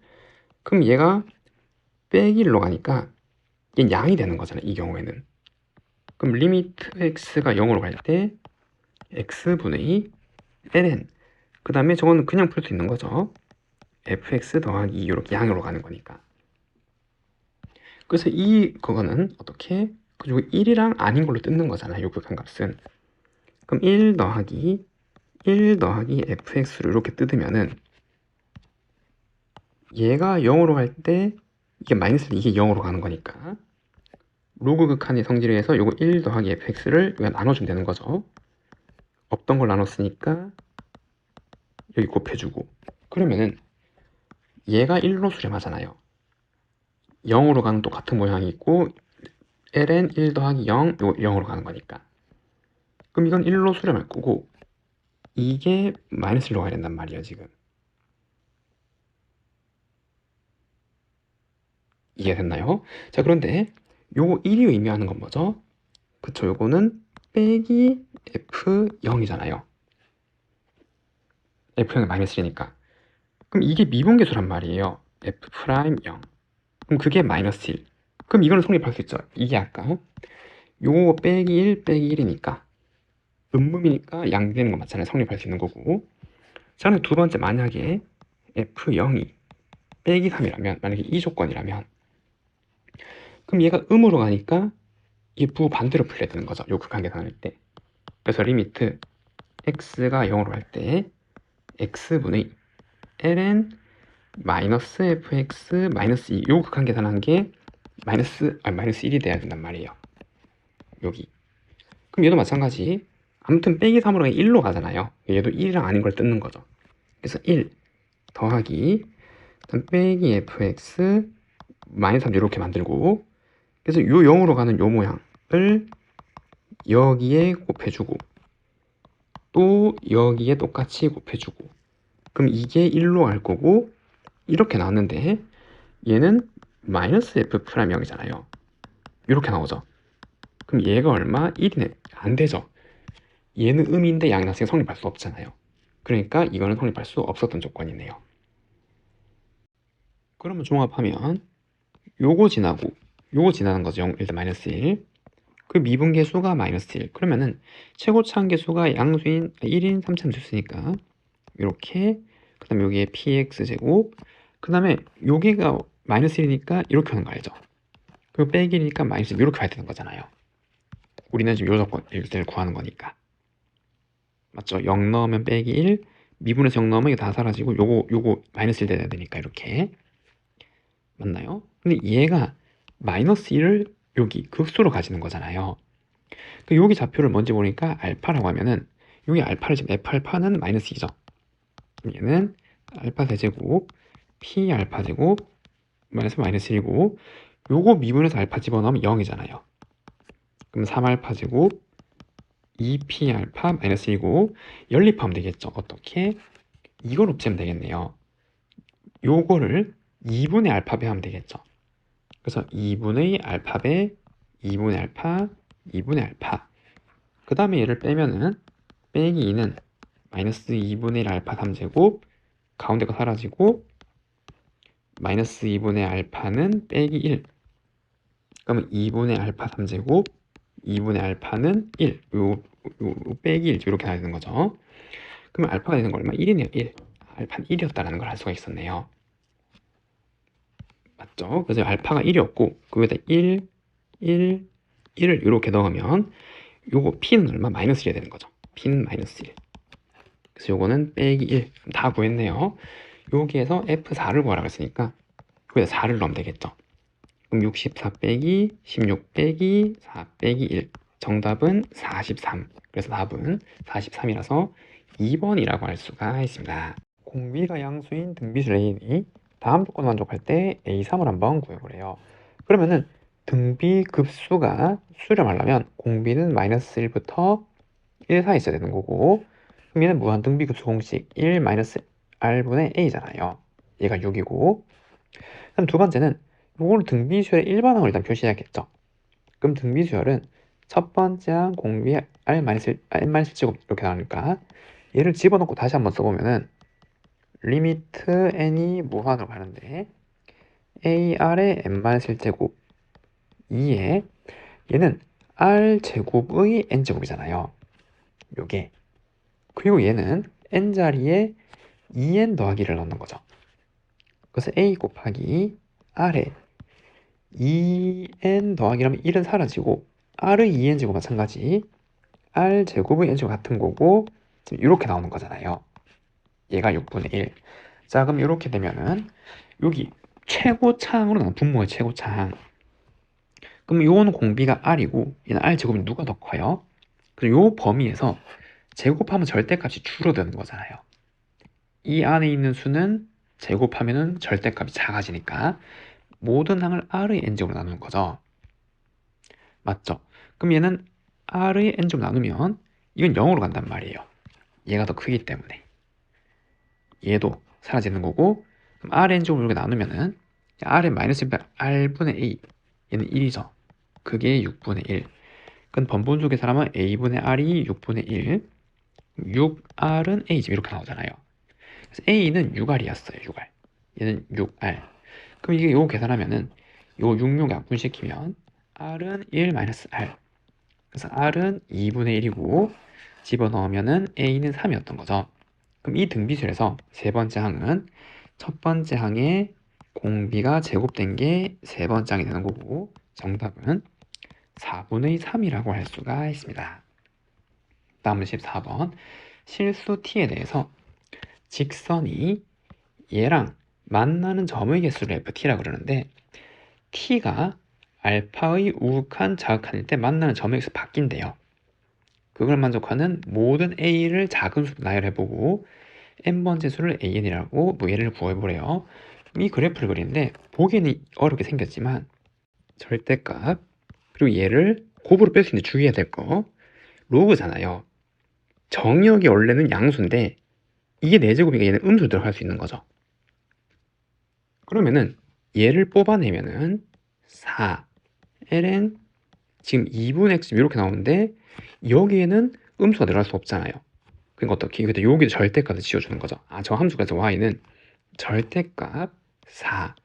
그럼 얘가 빼기 1로 가니까 얘는 양이 되는 거잖아요. 이 경우에는. 그럼 리미트 x가 0으로 갈 때 x분의 ln 그 다음에 저거는 그냥 풀 수 있는 거죠. fx 더하기 2 이렇게 양으로 가는 거니까. 그래서 그거는 어떻게? 그리고 1이랑 아닌 걸로 뜯는 거잖아요. 요 극한값은. 그럼 1 더하기 fx로 이렇게 뜯으면은 얘가 0으로 갈 때 이게 마이너스 이게 0으로 가는 거니까 로그 극한의 성질에 의해서 요거 1 더하기 fx를 여기 나눠주면 되는 거죠. 없던 걸 나눴으니까 여기 곱해주고, 그러면은 얘가 1로 수렴하잖아요. 0으로 가는 똑같은 모양이 있고 ln 1 더하기 0, 요거 0으로 가는 거니까. 그럼 이건 1로 수렴할 거고 이게 마이너스 1로 가야 된단 말이에요, 지금. 이해됐나요? 자, 그런데 요거 1이 의미하는 건 뭐죠? 그쵸, 요거는 빼기 F0이잖아요. F0이 마이너스 1이니까. 그럼 이게 미분계수란 말이에요. F'0. 그럼 그게 마이너스 1. 그럼 이거는 성립할 수 있죠. 이게 아까 요거 빼기 1 빼기 1이니까 음음이니까 양되는 거 맞잖아요. 성립할 수 있는 거고. 자, 그럼 두 번째, 만약에 F0이 빼기 3이라면, 만약에 이 조건이라면, 그럼 얘가 음으로 가니까 이게 부반대로 풀려야 되는 거죠. 요 극한 계산할 때. 그래서 리미트 x가 0으로 할 때 x분의 ln 마이너스 fx 마이너스 2, 요 극한 계산한 게 마이너스 1이 돼야 된단 말이에요. 여기. 그럼 얘도 마찬가지. 아무튼 빼기 3으로 1로 가잖아요. 얘도 1이랑 아닌 걸 뜯는 거죠. 그래서 1 더하기 빼기 fx 마이너스 3 이렇게 만들고, 그래서 요 0으로 가는 요 모양을 여기에 곱해주고 또 여기에 똑같이 곱해주고, 그럼 이게 1로 갈 거고 이렇게 나왔는데 얘는 마이너스 f 프라임 0이잖아요. 이렇게 나오죠. 그럼 얘가 얼마? 1이네. 안 되죠. 얘는 음인데 양이 나왔으니까 성립할 수 없잖아요. 그러니까 이거는 성립할 수 없었던 조건이네요. 그러면 종합하면 요거 지나고 요거 지나는 거죠. 0, 일단 마이너스 1. 그 미분계수가 마이너스 1. 그러면은 최고차항계수가 양수인 1인 3차함수니까 이렇게, 그 다음에 여기에 px제곱, 그 다음에 여기가 마이너스 1이니까 이렇게 하는 거 알죠? 그리고 빼기 1이니까 마이너스 1 이렇게 가야 되는 거잖아요. 우리는 지금 요 조건 1을 구하는 거니까. 맞죠? 0 넣으면 빼기 1, 미분에서 0 넣으면 이게 다 사라지고 요거 마이너스 1 돼야 되니까 이렇게. 맞나요? 근데 얘가 마이너스 1을 여기 극수로 가지는 거잖아요. 그 여기 좌표를 먼저 보니까 알파라고 하면은 여기 알파를 지금 f 알파는 마이너스 2죠. 얘는 알파 세제곱 p 알파 제곱 마이너스 1이고 요거 미분해서 알파 집어넣으면 0이잖아요. 그럼 3 알파 제곱 2p 알파 마이너스 1이고 연립하면 되겠죠. 어떻게? 이걸 곱하면 되겠네요. 요거를 2분의 알파 배하면 되겠죠. 그래서 2분의 알파 배 2분의 알파 2분의 알파, 그 다음에 얘를 빼면은 빼기 2는 마이너스 2분의 1 알파 3제곱, 가운데 거 사라지고 마이너스 2분의 알파는 빼기 1. 그러면 2분의 알파 3제곱 2분의 알파는 1. 요 빼기 1 이렇게 나야 되는 거죠. 그러면 알파가 되는 거 얼마? 1이네요. 1. 알파는 1이었다라는 걸 알 수가 있었네요. 맞죠? 그래서 알파가 1이었고 그 위에다 1, 1, 1을 이렇게 넣으면 요거 p는 얼마? 마이너스 1이 되는 거죠. p는 마이너스 1. 그래서 요거는 빼기 1. 다 구했네요. 여기에서 F4를 구하라고 했으니까 여기다 4를 넣으면 되겠죠. 그럼 64 빼기 16 빼기 4 빼기 1. 정답은 43. 그래서 답은 43이라서 2번이라고 할 수가 있습니다. 공비가 양수인 등비수 A이 다음 조건 만족할 때 A3을 한번 구해보래요. 그러면은 등비 급수가 수렴하려면 공비는 마이너스 1부터 1 사이에 있어야 되는 거고, 그럼 얘는 무한 등비 급수 공식 1 마이너스 r분의 a잖아요. 얘가 6이고, 그럼 두 번째는 이걸 등비수열의 일반항을 일단 표시해야겠죠. 그럼 등비수열은 첫 번째 항 공비 r-1제곱 이렇게 나오니까 얘를 집어넣고 다시 한번 써보면은 리미트 n이 무한으로 가는데 ar의 n-1제곱 2에 얘는 r제곱의 n제곱이잖아요. 요게. 그리고 얘는 n자리에 2n 더하기를 넣는 거죠. 그래서 a 곱하기 r에 2n 더하기라면 1은 사라지고 r의 2n 제곱 마찬가지 r 제곱의 n 제곱 같은 거고 지금 이렇게 나오는 거잖아요. 얘가 6분의 1. 자, 그럼 이렇게 되면은 여기 최고차항으로 나온 분모의 최고차항, 그럼 요거는 공비가 r이고 얘는 r 제곱이 누가 더 커요? 그럼 요 범위에서 제곱하면 절대값이 줄어드는 거잖아요. 이 안에 있는 수는 제곱하면은 절대값이 작아지니까 모든 항을 r의 n제곱으로 나누는 거죠. 맞죠? 그럼 얘는 r의 n제곱 나누면 이건 0으로 간단 말이에요. 얘가 더 크기 때문에. 얘도 사라지는 거고, 그럼 r n제곱을 이렇게 나누면은 r의 마이너스 r분의 a, 얘는 1이죠. 그게 6분의 1. 그럼 번분속의 사람은 a분의 r이 6분의 1, 6r은 a 지금 이렇게 나오잖아요. 그래서 a는 6r이었어요. 6r. 얘는 6r. 그럼 이게 요거 계산하면은 요 66 약분시키면 r은 1 마이너스 r. 그래서 r은 2분의 1이고 집어넣으면은 a는 3이었던 거죠. 그럼 이 등비술에서 세 번째 항은 첫 번째 항에 공비가 제곱된 게 세 번째 항이 되는 거고 정답은 4분의 3이라고 할 수가 있습니다. 다음은 14번. 실수 t에 대해서 직선이 얘랑 만나는 점의 개수를 ft라고 그러는데 t가 알파의 우극한 자극한일 때 만나는 점의 개수 바뀐대요. 그걸 만족하는 모든 a를 작은 수로 나열해보고 n번째 수를 an이라고 뭐 얘를 구해보래요. 이 그래프를 그리는데 보기에는 어렵게 생겼지만 절대값 그리고 얘를 곱으로 뺄 수 있는데 주의해야 될 거 로그잖아요. 정의역이 원래는 양수인데 이게 4제곱이니까 얘는 음수로 들어갈 수 있는 거죠. 그러면은 얘를 뽑아내면은 4 ln 지금 2분의 x 이렇게 나오는데 여기에는 음수가 들어갈 수 없잖아요. 그러니까 어떻게? 근데 여기도 절대값을 지어주는 거죠. 저 함수에서 y는 절대값 4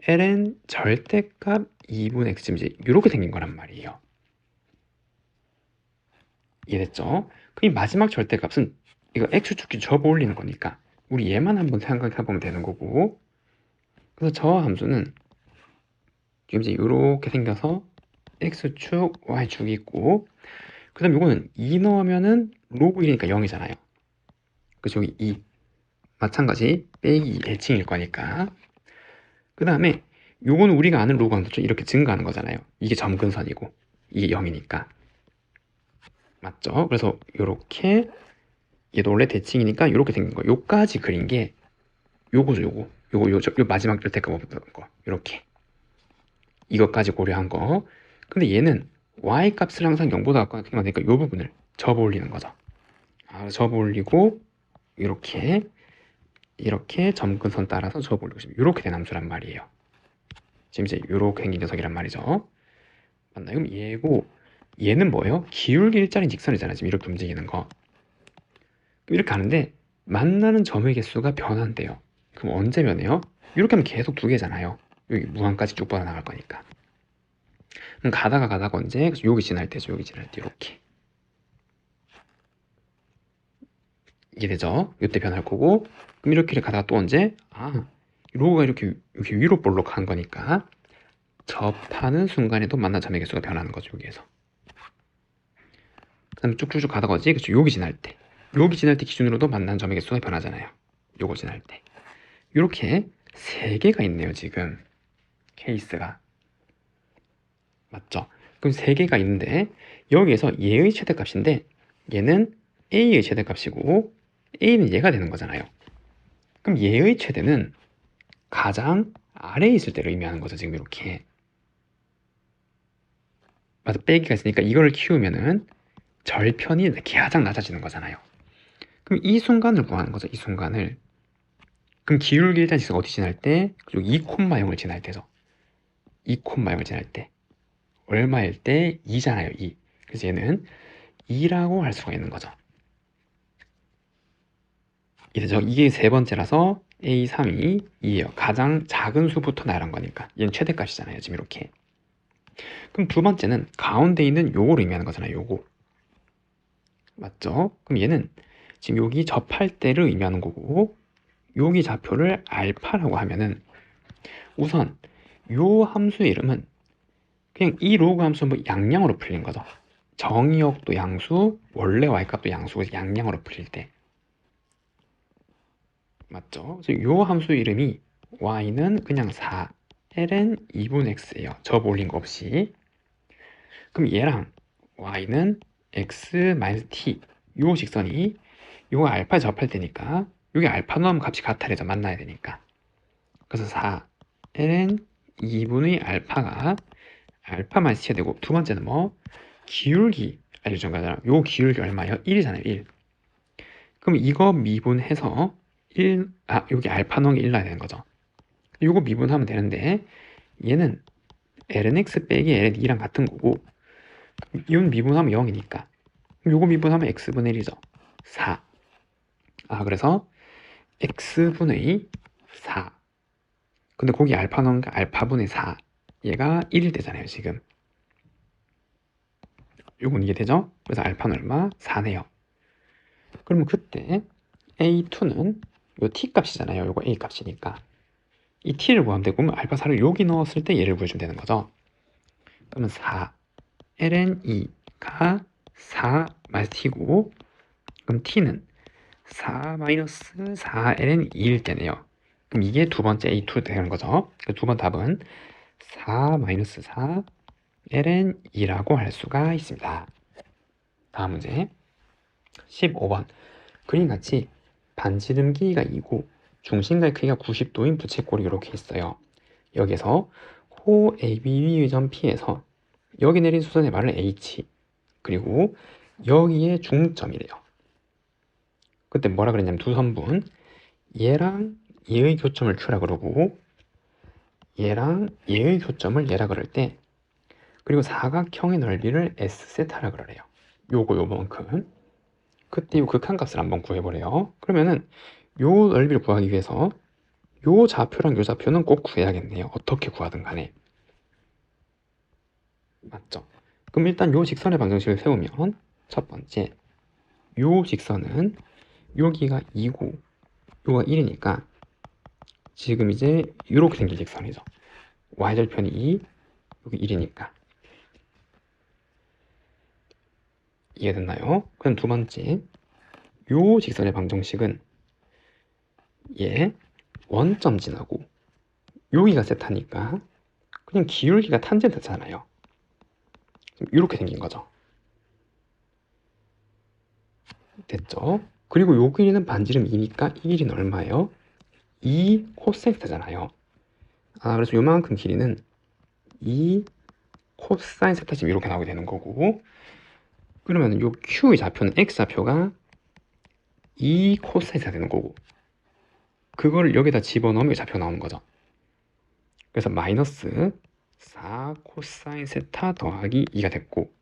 ln 절대값 2분의 x 이제 이렇게 생긴 거란 말이에요. 이해됐죠? 그 마지막 절대값은 이거 x축끼리 접어 올리는 거니까 우리 얘만 한번 생각해 보면 되는 거고 그래서 저 함수는 지금 이제 이렇게 생겨서 x축 y축이 있고 그 다음 이거는 2 넣으면은 로그 1이니까 0이잖아요. 그래서 여기 2 마찬가지 빼기 1칭일 거니까 그 다음에 요거는 우리가 아는 로그 함수죠. 이렇게 증가하는 거잖아요. 이게 점근선이고 이게 0이니까 맞죠? 그래서 요렇게 얘도 원래 대칭이니까 요렇게 생긴 거 요까지 그린 게 요거죠. 요거 요 마지막 절대값 없던 거 요렇게 이것까지 고려한 거 근데 얘는 y 값을 항상 0보다 작거나 크니까 요 부분을 접어 올리는 거죠. 접어 올리고 이렇게 점근선 따라서 접어 올리고 싶으면 이렇게 된 함수란 말이에요. 지금 이제 이렇게 생긴 녀석이란 말이죠. 맞나요? 그럼 얘고 얘는 뭐예요? 기울기 일자리 직선이잖아요. 지금 이렇게 움직이는 거. 이렇게 하는데 만나는 점의 개수가 변한대요. 그럼 언제 변해요? 이렇게 하면 계속 두 개잖아요. 여기 무한까지 쭉 뻗어나갈 거니까. 그럼 가다가 언제? 여기 지날 때죠. 여기 지날 때 이렇게. 이게 되죠? 이때 변할 거고 그럼 이렇게 가다가 또 언제? 로우가 이렇게 위로 볼록한 거니까 접하는 순간에도 만난 점의 개수가 변하는 거죠. 여기에서 그 다음에 쭉쭉쭉 가다가 어지? 그렇죠. 여기 지날 때 기준으로도 만난 점의 개수가 변하잖아요. 요거 지날 때 이렇게 3개가 있네요. 지금 케이스가 맞죠? 그럼 3개가 있는데 여기에서 얘의 최대값인데 얘는 a의 최대값이고 a는 얘가 되는 거잖아요. 그럼 얘의 최대는 가장 아래에 있을 때를 의미하는 거죠. 지금 이렇게 맞아 빼기가 있으니까 이거를 키우면은 절편이 가장 낮아지는 거잖아요. 그럼 이 순간을 구하는 거죠. 이 순간을. 그럼 기울기 일단 지수가 어디 지날 때? 그리고 2,0을 지날 때죠. 2,0을 지날 때. 얼마일 때? 2잖아요. 2. 그래서 얘는 2라고 할 수가 있는 거죠. 이제 이게 세 번째라서 A, 3이 2예요. 가장 작은 수부터 나열한 거니까. 얘는 최대값이잖아요. 지금 이렇게. 그럼 두 번째는 가운데 있는 요거를 의미하는 거잖아요. 요거. 맞죠? 그럼 얘는 지금 여기 접할 때를 의미하는 거고 여기 좌표를 알파라고 하면은 우선 요 함수의 이름은 그냥 이 로그 함수는 뭐 양량으로 풀린 거죠. 정의역도 양수, 원래 y값도 양수고 양량으로 풀릴 때 맞죠? 그래서 요 함수 이름이 y는 그냥 4 ln 2분의 x예요. 접어 올린 거 없이 그럼 얘랑 y는 x 마이너스 t 요 직선이 요거 알파 접할 때니까 요게 알파 넣으면 값이 같아야 되죠. 만나야 되니까. 그래서 4 ln 2분의 알파가 알파 마이너스 t가 되고, 두 번째는 뭐 기울기 알려준 거잖아. 요 기울기 얼마예요? 1이잖아요. 1. 그럼 이거 미분해서 여기 알파 넣은 게 1 나야 되는 거죠. 요거 미분하면 되는데 얘는 ln x 빼기 ln 2랑 같은 거고, 이건 미분하면 0이니까 요거 미분하면 x분의 1이죠. 4. 그래서 x분의 4. 근데 거기 알파 넣은 게 알파분의 4. 얘가 1일 때잖아요, 지금. 요건 이게 되죠? 그래서 알파는 얼마? 4네요. 그러면 그때 a2는 요 t 값이잖아요. 요거 a 값이니까. 이 t를 구하면 되고, 그러면 알파 4를 여기 넣었을 때 얘를 구해주면 되는 거죠. 그러면 4 ln 2가 4 마이너스 t고, 그럼 t는 4 마이너스 4 ln 2일 때네요. 그럼 이게 두 번째 a2 되는 거죠. 두 번 답은 4 마이너스 4 ln 2라고 할 수가 있습니다. 다음 문제 15번. 그림같이 반지름 길이가 2고 중심가의 크기가 90도인 부채꼴이 이렇게 있어요. 여기서 호 AB 점 P에서 여기 내린 수선의 말을 H, 그리고 여기에 중점이래요. 그때 뭐라 그랬냐면 두 선분, 얘랑 얘의 교점을 Q라 그러고 얘랑 얘의 교점을 얘라 그럴 때, 그리고 사각형의 넓이를 S세타라 그러래요. 요만큼. 그때 요 극한값을 한번 구해보래요. 그러면은 요 넓이를 구하기 위해서 요 좌표랑 요 좌표는 꼭 구해야겠네요. 어떻게 구하든 간에. 맞죠? 그럼 일단 요 직선의 방정식을 세우면, 첫 번째 요 직선은 여기가 2고 요가 1이니까 지금 이제 이렇게 생긴 직선이죠. y절편이 2, 여기 1이니까. 이해됐나요? 그럼 두 번째, 요 직선의 방정식은 얘 원점 지나고 여기가 세타니까 그냥 기울기가 탄젠트잖아요. 이렇게 생긴 거죠. 됐죠? 그리고 요 길이는 반지름 2니까 이 길이는 얼마예요? 2 코사인 그래서 요만큼 길이는 2 코사인 세타 지금 이렇게 나오게 되는 거고, 그러면 요 Q의 좌표는 X좌표가 2 코사인 세타 되는 거고, 그걸 여기다 집어넣으면 좌표 나오는 거죠. 그래서 마이너스 4 코사인 세타 더하기 2가 됐고,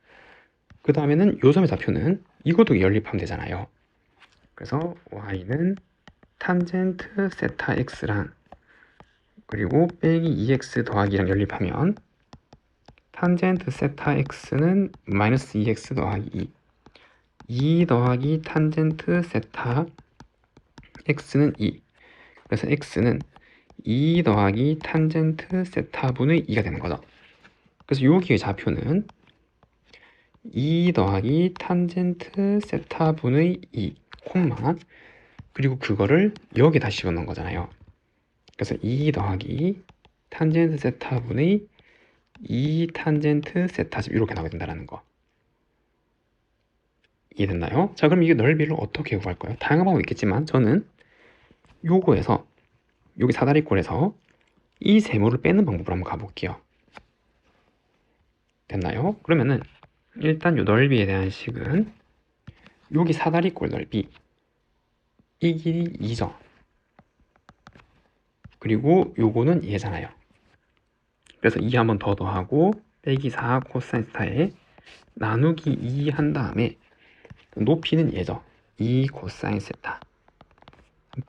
그 다음에는 요 점의 좌표는 이것도 연립하면 되잖아요. 그래서 y는 탄젠트 세타 x랑 그리고 빼기 2x 더하기랑 연립하면 탄젠트 세타 x는 마이너스 2x 더하기 2 더하기 탄젠트 세타 x는 2. 그래서 x는 2 더하기 탄젠트 세타분의 2가 되는 거죠. 그래서 여기의 좌표는 2 더하기 탄젠트 세타분의 2 콤마, 그리고 그거를 여기 다시 집어넣은 거잖아요. 그래서 2 더하기 탄젠트 세타분의 2 탄젠트 세타 이렇게 나오게 된다는 거. 이해됐나요? 자, 그럼 이게 넓이를 어떻게 구할 거예요? 다양한 방법이 있겠지만 저는 요거에서 여기 사다리꼴에서 이 세모를 빼는 방법으로 한번 가볼게요. 됐나요? 그러면은 일단 요 넓이에 대한 식은 여기 사다리꼴 넓이 이 길이 2죠. 그리고 요거는 얘잖아요. 그래서 2 한 번 더 더하고 빼기 4 코사인 스타에 나누기 2 한 다음에 높이는 얘죠. 2 코사인 세타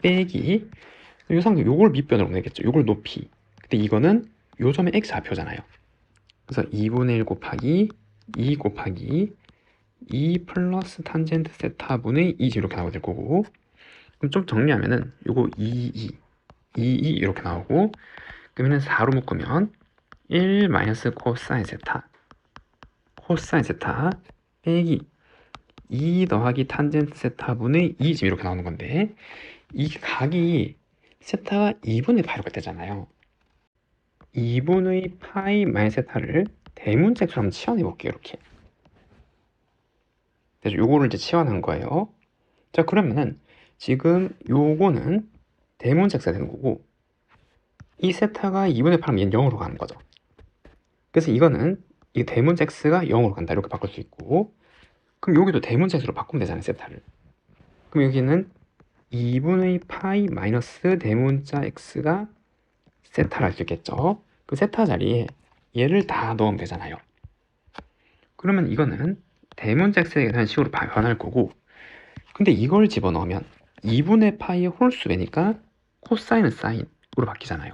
빼기 요상도 요걸 밑변으로 내겠죠. 요걸 높이. 근데 이거는 요 점의 x 좌표잖아요. 그래서 2분의 1 곱하기 2 곱하기 2 플러스 탄젠트 세타분의 2 이렇게 나오게 될 거고, 그럼 좀 정리하면은 요거 2 이렇게 나오고, 그러면은 4로 묶으면 1 마이너스 코사인 세타 빼기 2 더하기 탄젠트 세타분의 2 지금 이렇게 나오는 건데, 이 각이 세타가 2분의 파이로 되잖아요. 2분의 파이 마이너스 세타를 대문짝수를 한번 치환해 볼게요. 이렇게. 그래서 요거를 이제 치환한 거예요. 자, 그러면은 지금 요거는 대문짝수가 되는 거고, 이 세타가 2분의 8하면 얘는 0으로 가는 거죠. 그래서 이거는 이 대문짝수가 0으로 간다. 이렇게 바꿀 수 있고, 그럼 여기도 대문짝수로 바꾸면 되잖아요. 세타를. 그럼 여기는 2분의 파이 마이너스 대문자 x가 세타를 할 수 있겠죠. 그 세타 자리에 얘를 다 넣으면 되잖아요. 그러면 이거는 대문자 x에 대한 식으로 변할 거고, 근데 이걸 집어넣으면 2분의 파이의 홀수배니까 코사인은 사인으로 바뀌잖아요.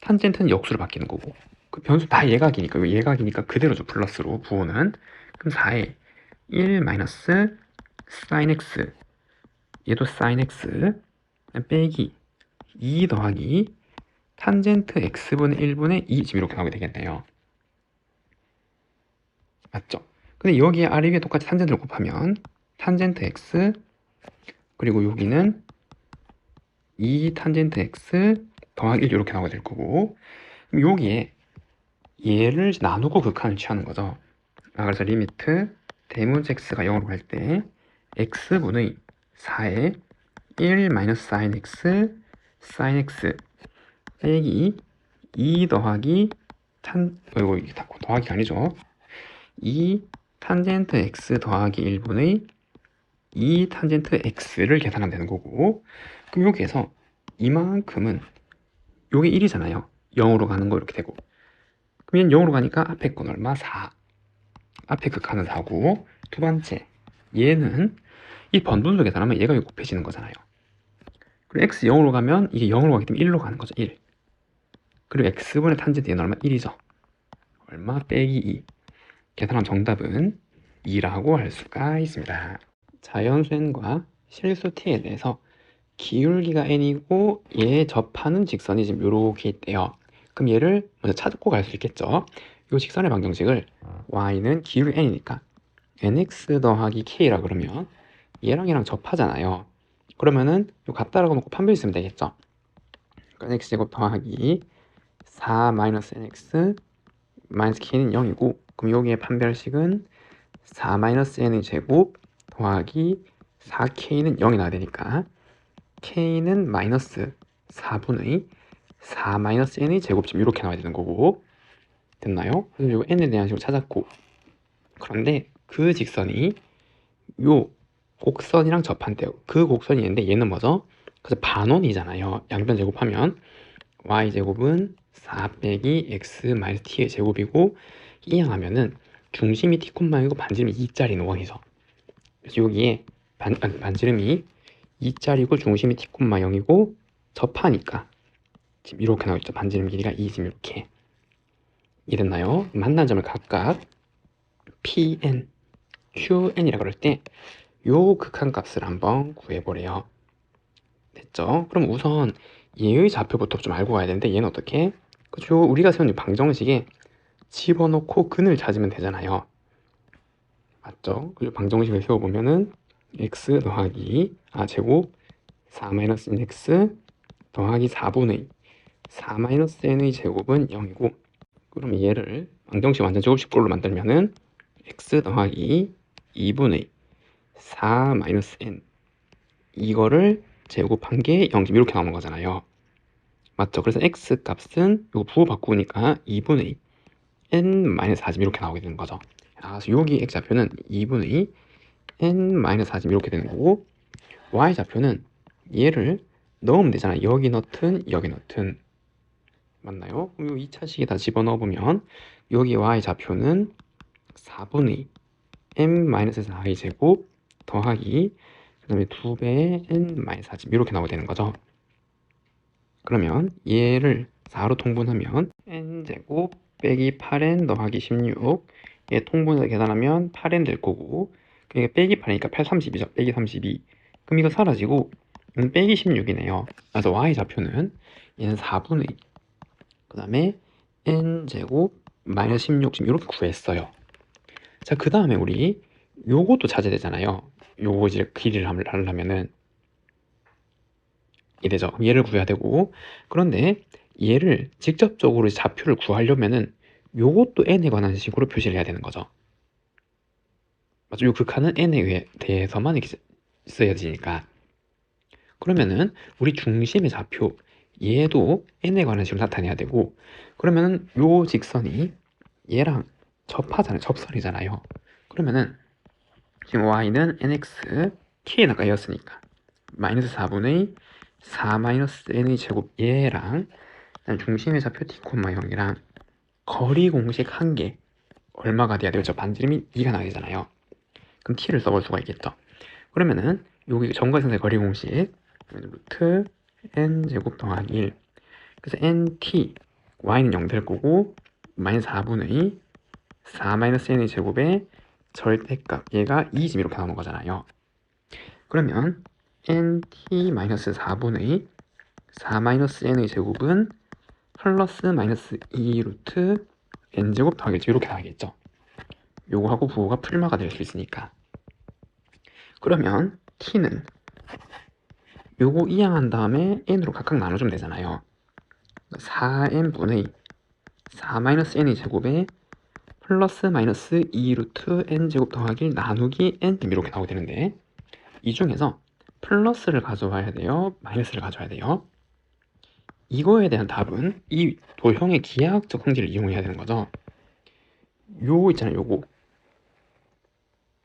탄젠트는 역수로 바뀌는 거고, 그 변수 다 예각이니까, 예각이니까 그대로 죠. 플러스로 부호는. 그럼 4에 1 마이너스 사인 x, 얘도 사인 x 빼기 2 더하기 탄젠트 x분의 1분의 2 지금 이렇게 나오게 되겠네요. 맞죠? 근데 여기에 아래 위에 똑같이 탄젠트를 곱하면 탄젠트 x 그리고 여기는 2 탄젠트 x 더하기 1 이렇게 나오게 될 거고, 그럼 여기에 얘를 나누고 극한을 취하는 거죠. 그래서 리미트 대문자 x가 0으로 갈 때 x분의 4에 1 마이너스 사인 x 사인 x 빼기 2 더하기 이거 더하기가 아니죠. 2 탄젠트 x 더하기 1분의 2 탄젠트 x를 계산하면 되는 거고, 그럼 여기에서 이만큼은 요게 1이잖아요. 0으로 가는 거 이렇게 되고, 그럼 얘는 0으로 가니까 앞에 건 얼마? 4. 앞에 극한은 4고, 두 번째 얘는 이 번분수 계산하면 얘가 곱해지는 거잖아요. 그리고 x 0으로 가면 이게 0으로 가기 때문에 1로 가는 거죠. 1. 그리고 x분의 탄젠트 얘는 얼마? 1이죠. 얼마? 빼기 2. 계산하면 정답은 2라고 할 수가 있습니다. 자연수 n과 실수 t에 대해서 기울기가 n이고 얘에 접하는 직선이 지금 이렇게 있대요. 그럼 얘를 먼저 찾고 갈 수 있겠죠. 이 직선의 방정식을 y는 기울기 n이니까 nx 더하기 k라 그러면 얘랑 접하잖아요. 그러면은 요 같다라고 놓고 판별 있으면 되겠죠. 그러니까 x제곱 더하기 4 마이너스 nx 마이너스 k는 0이고, 그럼 여기에 판별식은 4 마이너스 n의 제곱 더하기 4k는 0이 나와야 되니까 k는 마이너스 4분의 4 마이너스 n의 제곱쯤 이렇게 나와야 되는 거고, 됐나요? 그래서 이거 n에 대한 식으로 찾았고, 그런데 그 직선이 요 곡선이랑 접한대요. 그 곡선이 있는데 얘는 뭐죠? 그래서 반원이잖아요. 양변 제곱하면 y제곱은 4 빼기 x 마이너스 t의 제곱이고, 이항하면은 중심이 t, 이고 반지름이 2짜리는 원이죠. 그래서 여기에 반지름이 2짜리고 중심이 t, 0이고 접하니까 지금 이렇게 나와있죠. 반지름 길이가 2, 지금 이렇게 이랬나요? 만난 점을 각각 pn, qn이라 그럴 때 요 극한값을 한번 구해보래요. 됐죠? 그럼 우선 얘의 좌표부터 좀 알고 가야 되는데, 얘는 어떻게? 그죠? 우리가 세운 이 방정식에 집어넣고 근을 찾으면 되잖아요. 맞죠? 그리고 방정식을 세워보면은 x 더하기 제곱 4 마이너스 x 더하기 4분의 4 마이너스 n의 제곱은 0이고, 그럼 얘를 방정식 완전 제곱식꼴로 만들면은 x 더하기 2분의 4 마이너스 n 이거를 제곱한 게 0 이렇게 나오는 거잖아요. 맞죠? 그래서 x 값은 이거 부호 바꾸니까 2분의 n 마이너스 4 이렇게 나오게 되는 거죠. 그래서 여기 x 좌표는 2분의 n 마이너스 4 이렇게 되는 거고, y 좌표는 얘를 넣으면 되잖아요. 여기 넣든 여기 넣든. 맞나요? 그럼 이 2차식에 다 집어넣어보면 여기 y 좌표는 4분의 m-4의 제곱 더하기 그 다음에 2배의 n-4 이렇게 나오게 되는 거죠. 그러면 얘를 4로 통분하면 n제곱 빼기 8n 더하기 16, 얘 통분해서 계산하면 8n 될 거고, 그러니까 빼기 8이니까 8, 32죠. 빼기 32. 그럼 이거 사라지고 얘는 빼기 16이네요. 그래서 y 좌표는 얘는 4분의 그 다음에 n제곱 마이너스 16 지금 이렇게 구했어요. 자, 그 다음에 우리 요것도 찾아야 되잖아요. 요거 이제 길이를 하려면은 이래죠. 얘를 구해야 되고, 그런데 얘를 직접적으로 좌표를 구하려면은 요것도 n에 관한 식으로 표시를 해야 되는 거죠. 맞죠? 요 극한은 n에 대해서만 이렇게 써야지니까. 그러면은 우리 중심의 좌표 얘도 n에 관한 식으로 나타내야 되고, 그러면은 요 직선이 얘랑 접하잖아요. 접선이잖아요. 그러면은 지금 y는 nx t에 가까이였으니까 마이너스 4분의 4 마이너스 n의 제곱 얘랑 중심의 좌표 t, 0이랑 거리 공식 한 개 얼마가 돼야 되겠죠? 반지름이 2가 나야 되잖아요. 그럼 t를 써볼 수가 있겠죠. 그러면은 여기 점과선의 거리 공식 루트 n 제곱 더하기 1, 그래서 nt y는 0 될 거고 마이너스 4분의 4 마이너스 n의 제곱의 절대값 얘가 2 지금 이렇게 나오는 거잖아요. 그러면 nt 마이너스 4분의 4 마이너스 n의 제곱은 플러스 마이너스 2 루트 n제곱 더하기 1 이렇게 나가겠죠. 요거하고 부호가 풀마가 될 수 있으니까. 그러면 t는 요거 이항한 다음에 n으로 각각 나눠주면 되잖아요. 4n분의 4-n의 제곱에 플러스 마이너스 2 루트 n제곱 더하기 1 나누기 n 이렇게 나오게 되는데, 이 중에서 플러스를 가져와야 돼요? 마이너스를 가져와야 돼요? 이거에 대한 답은 이 도형의 기하학적 성질을 이용해야 되는 거죠. 요거 있잖아요. 요거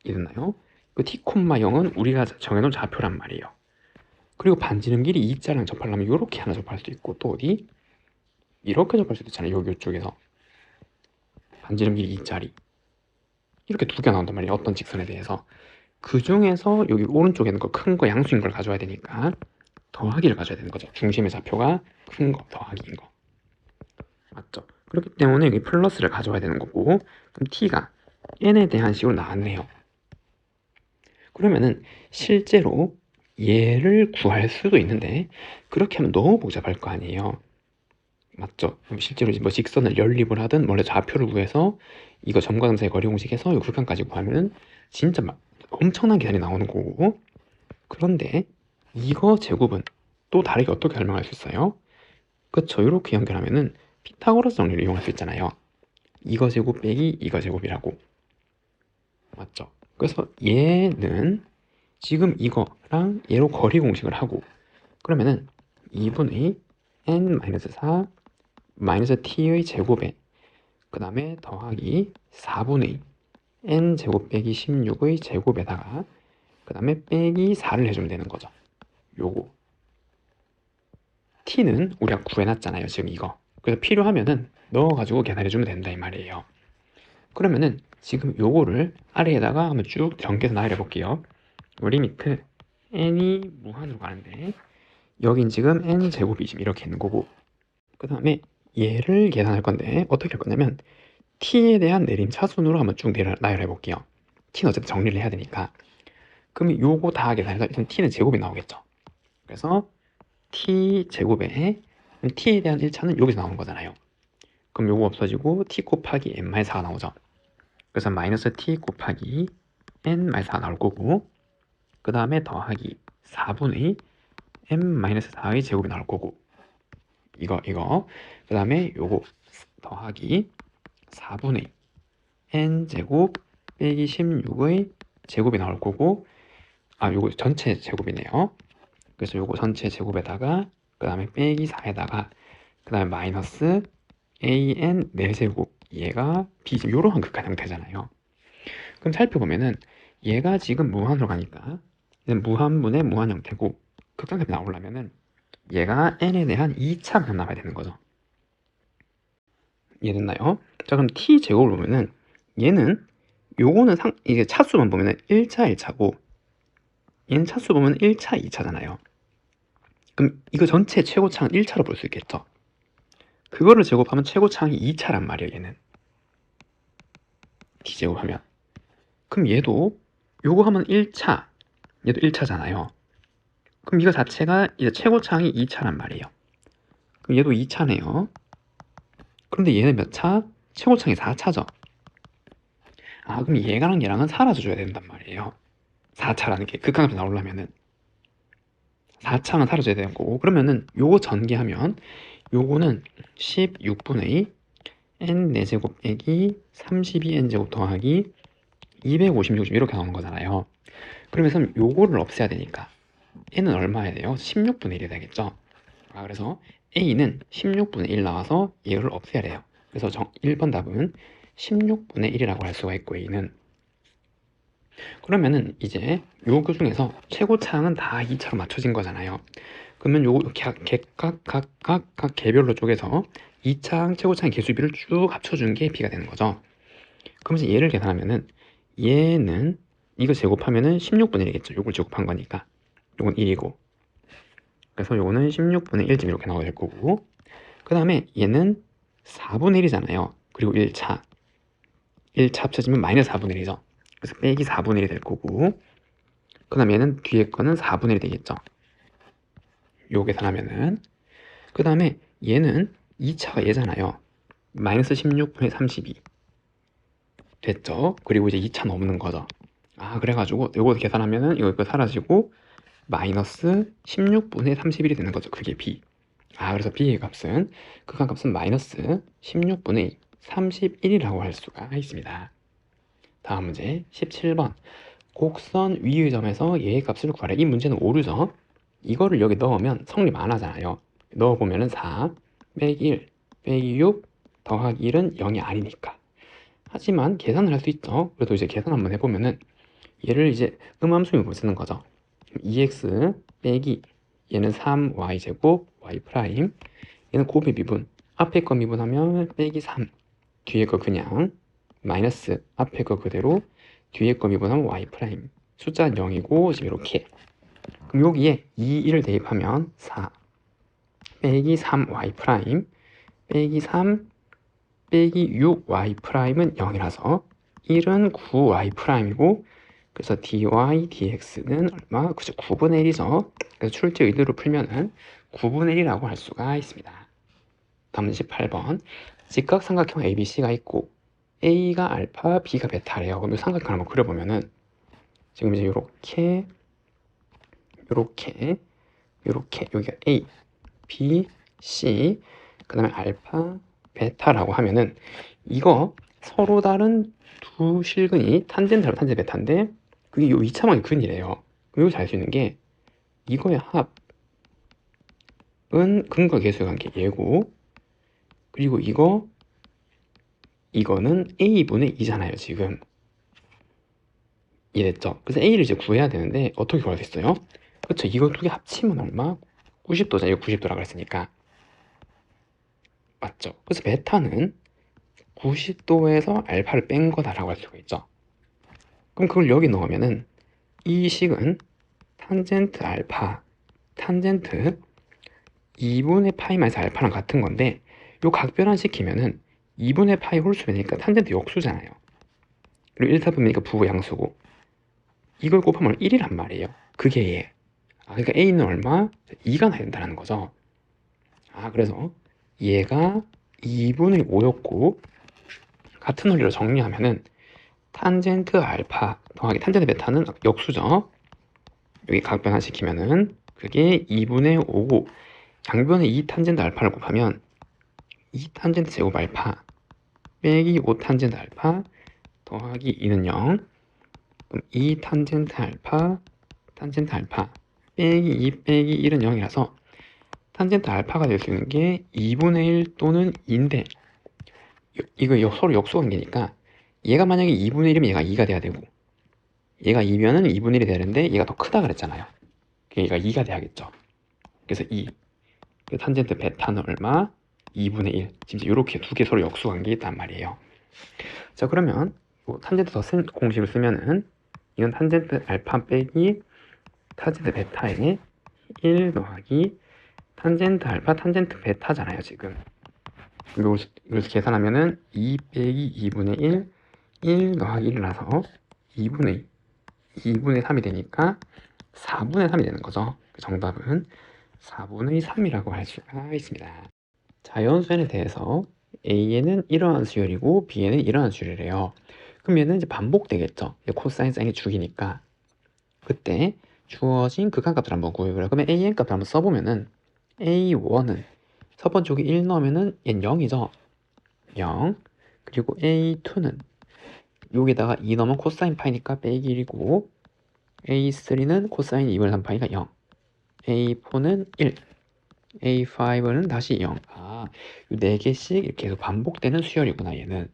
이랬나요? 그 t, 0은 우리가 정해놓은 좌표란 말이에요. 그리고 반지름 길이 2자랑 접하려면 이렇게 하나 접할 수도 있고, 또 어디? 이렇게 접할 수도 있잖아요. 여기 이쪽에서 반지름 길이 2자리 이렇게 두 개 나온단 말이에요. 어떤 직선에 대해서. 그 중에서 여기 오른쪽에 있는 거 큰 거 양수인 걸 가져와야 되니까 더하기를 가져야 되는 거죠. 중심의 좌표가 큰 거 더하기인 거. 맞죠? 그렇기 때문에 여기 플러스를 가져와야 되는 거고, 그럼 t가 n에 대한 식으로 나왔네요. 그러면은 실제로 얘를 구할 수도 있는데 그렇게 하면 너무 복잡할 거 아니에요. 맞죠? 그럼 실제로 뭐 직선을 연립을 하든 원래 좌표를 구해서 이거 점과 점사의 거리 공식에서 이 극한까지 구하면 진짜 막 엄청난 계산이 나오는 거고, 그런데 이거 제곱은 또 다르게 어떻게 설명할 수 있어요? 그쵸? 이렇게 연결하면은 피타고라스 정리를 이용할 수 있잖아요. 이거 제곱 빼기 이거 제곱이라고. 맞죠? 그래서 얘는 지금 이거랑 얘로 거리 공식을 하고, 그러면은 2분의 n-4 마이너스 t의 제곱에 그 다음에 더하기 4분의 n제곱 빼기 16의 제곱에다가 그 다음에 빼기 4를 해주면 되는 거죠. 요거 t는 우리가 구해놨잖아요. 지금 이거. 그래서 필요하면은 넣어가지고 계산해주면 된다 이 말이에요. 그러면은 지금 요거를 아래에다가 한번 쭉 전개해서 나열해 볼게요. 리미트 n이 무한으로 가는데 여긴 지금 n제곱이 지금 이렇게 있는 거고, 그 다음에 얘를 계산할 건데 어떻게 할 거냐면 t에 대한 내림 차순으로 한번 쭉 나열해 볼게요. t는 어쨌든 정리를 해야 되니까. 그럼 요거 다 계산해서 일단 t는 제곱이 나오겠죠. 그래서 t 제곱에 t에 대한 1차는 여기서 나오는 거잖아요. 그럼 요거 없어지고 t 곱하기 n-4가 나오죠. 그래서 마이너스 t 곱하기 n-4가 나올 거고, 그 다음에 더하기 4분의 n-4의 제곱이 나올 거고, 이거 그 다음에 요거 더하기 4분의 n제곱 빼기 16의 제곱이 나올 거고, 요거 전체 제곱이네요. 그래서 요거 전체 제곱에다가 그 다음에 빼기 4에다가 그 다음에 마이너스 an 4제곱, 얘가 b, 지금 요런 극한 형태잖아요. 그럼 살펴보면은 얘가 지금 무한으로 가니까 무한분의 무한 형태고, 극한값이 나오려면은 얘가 n에 대한 2차가 나와야 되는 거죠. 이해됐나요? 자, 그럼 t 제곱을 보면은 얘는 요거는 이게 차수만 보면은 1차 1차고 얘는 차수 보면 1차 2차잖아요. 그럼 이거 전체 최고차는 1차로 볼 수 있겠죠. 그거를 제곱하면 최고차항이 2차란 말이에요. 얘는 t 제곱하면. 그럼 얘도 요거 하면 1차, 얘도 1차잖아요. 그럼 이거 자체가 이제 최고차항이 2차란 말이에요. 그럼 얘도 2차네요. 그런데 얘는 몇 차? 최고차항이 4차죠. 그럼 얘랑 얘랑은 사라져줘야 된단 말이에요. 4차라는 게 극한값이 나오려면은 4차는 사라져야 되는 거고, 그러면은 요거 전개하면 요거는 16분의 n 4제곱 빼기 32n제곱 더하기 256 이렇게 나오는 거잖아요. 그러면서 요거를 없애야 되니까 n은 얼마야 돼요? 16분의 1이 되겠죠. 그래서 a는 16분의 1 나와서 얘를 없애야 돼요. 그래서 1번 답은 16분의 1이라고 할 수가 있고 a는. 그러면은 이제 요거 중에서 최고차항은 다 2차로 맞춰진 거잖아요. 그러면 요거 각 개별로 쪼개서 2차항 최고차항 개수비를 쭉 합쳐준 게 b가 되는 거죠. 그러면서 얘를 계산하면은 얘는 이거 제곱하면은 16분의 1이겠죠. 요걸 제곱한 거니까 요건 1이고, 그래서 요거는 16분의 1쯤 이렇게 나오게 될 거고, 그 다음에 얘는 4분의 1이잖아요. 그리고 1차 합쳐지면 마이너스 4분의 1이죠. 그래서 빼기 4분의 1이 될 거고, 그 다음에 얘는 뒤에 거는 4분의 1이 되겠죠. 요 계산하면은. 그 다음에 얘는 2차가 얘잖아요. 마이너스 16분의 32 됐죠. 그리고 이제 2차 넘는 거죠. 그래가지고 요거 계산하면은 이거 사라지고 마이너스 16분의 31이 되는 거죠. 그게 b. 그래서 b의 값은 극한값은 마이너스 16분의 31이라고 할 수가 있습니다. 다음 문제 17번. 곡선 위의 점에서 얘의 값을 구하래. 이 문제는 오류죠. 이거를 여기 넣으면 성립 안 하잖아요. 넣어보면은 4 빼기 1 빼기 6 더하기 1은 0이 아니니까. 하지만 계산을 할 수 있죠. 그래도 이제 계산 한번 해보면은 얘를 이제 음함수미분 쓰는 거죠. 2x 빼기 얘는 3y제곱 y 프라임, 얘는 곱의 미분, 앞에 거 미분하면 빼기 3, 뒤에 거 그냥 마이너스, 앞에 거 그대로 뒤에 거 미분하면 y 프라임, 숫자는 0이고 지금 이렇게. 그럼 여기에 2, 1을 대입하면 4 빼기 3y 프라임 빼기 3 빼기 6y 프라임은 0이라서 1은 9y 프라임이고, 그래서 dy dx는 얼마? 그죠, 9분의 1이죠. 그래서 출제 의도로 풀면은 9분의 1이라고 할 수가 있습니다. 다음 18번. 직각삼각형 ABC가 있고 A가 알파, B가 베타래요. 그럼 이 삼각형을 한번 그려보면은 지금 이제 요렇게 여기가 A, B, C, 그 다음에 알파, 베타라고 하면은 이거 서로 다른 두 실근이 탄젠트하고 탄젠트 베타인데 그게 요 2차방의 근이래요. 그럼 여기서 알 수 있는 게 이거의 합은 근과 계수의 관계 얘고, 그리고 이거는 A분의 2잖아요. 지금 이해됐죠? 그래서 A를 이제 구해야 되는데 어떻게 구할 수 있어요? 그렇죠. 이거 두 개 합치면 얼마? 90도잖아요. 이거 90도라고 했으니까. 맞죠? 그래서 베타는 90도에서 알파를 뺀 거다라고 할 수가 있죠. 그럼 그걸 여기 넣으면은 이 식은 탄젠트 알파, 탄젠트 2분의 파이 마이너스 알파랑 같은 건데 요 각변환 시키면은 2분의 파이 홀수니까 탄젠트 역수잖아요. 그리고 1타분이니까 부양수고, 이걸 곱하면 1이란 말이에요. 그게 얘. 그러니까 A는 얼마? 2가 나야 된다는 거죠. 그래서 얘가 2분의 5였고, 같은 원리로 정리하면은 탄젠트 알파 더하기 탄젠트 베타는 역수죠. 여기 각변환 시키면은 그게 2분의 5고, 양변에 2 탄젠트 알파를 곱하면 2 탄젠트 제곱 알파 빼기 5 탄젠트 알파 더하기 2는 0. 그럼 2 탄젠트 알파 빼기 2 빼기 1은 0이라서 탄젠트 알파가 될 수 있는 게 2분의 1 또는 2인데, 이거 서로 역수 관계니까 얘가 만약에 2분의 1이면 얘가 2가 돼야 되고, 얘가 2면은 2분의 1이 되는데 얘가 더 크다 그랬잖아요. 얘가 2가 돼야겠죠. 그래서 2. 탄젠트 베타는 얼마? 2분의 1. 지금 이렇게 두 개 서로 역수 관계에 있단 말이에요. 자, 그러면 탄젠트 더 쓴 공식을 쓰면은 이건 탄젠트 알파 빼기 탄젠트 베타에 1 더하기 탄젠트 알파 탄젠트 베타잖아요. 지금 이걸 계산하면은 2 빼기 2분의 1 더하기 1이라서 2분의 3이 되니까 4분의 3이 되는 거죠. 정답은 4분의 3이라고 할 수가 있습니다. 자연수연에 대해서 A에는 이러한 수열이고 B에는 이러한 수열이래요. 그럼 얘는 이제 반복되겠죠. 코사인 사인이 죽이니까. 그때 주어진 극한값을 한번 구해보라. 그러면 AN 값을 한번 써보면은 A1은 첫 번째 여기 1 넣으면은 얘는 0이죠. 0. 그리고 A2는 여기다가 2 넣으면 코사인 파이니까 빼기 1이고, A3는 코사인 2분의 3파이가 0. A4는 1. A5는 다시 0. 아, 이 4개씩 이렇게 계속 반복되는 수열이구나, 얘는.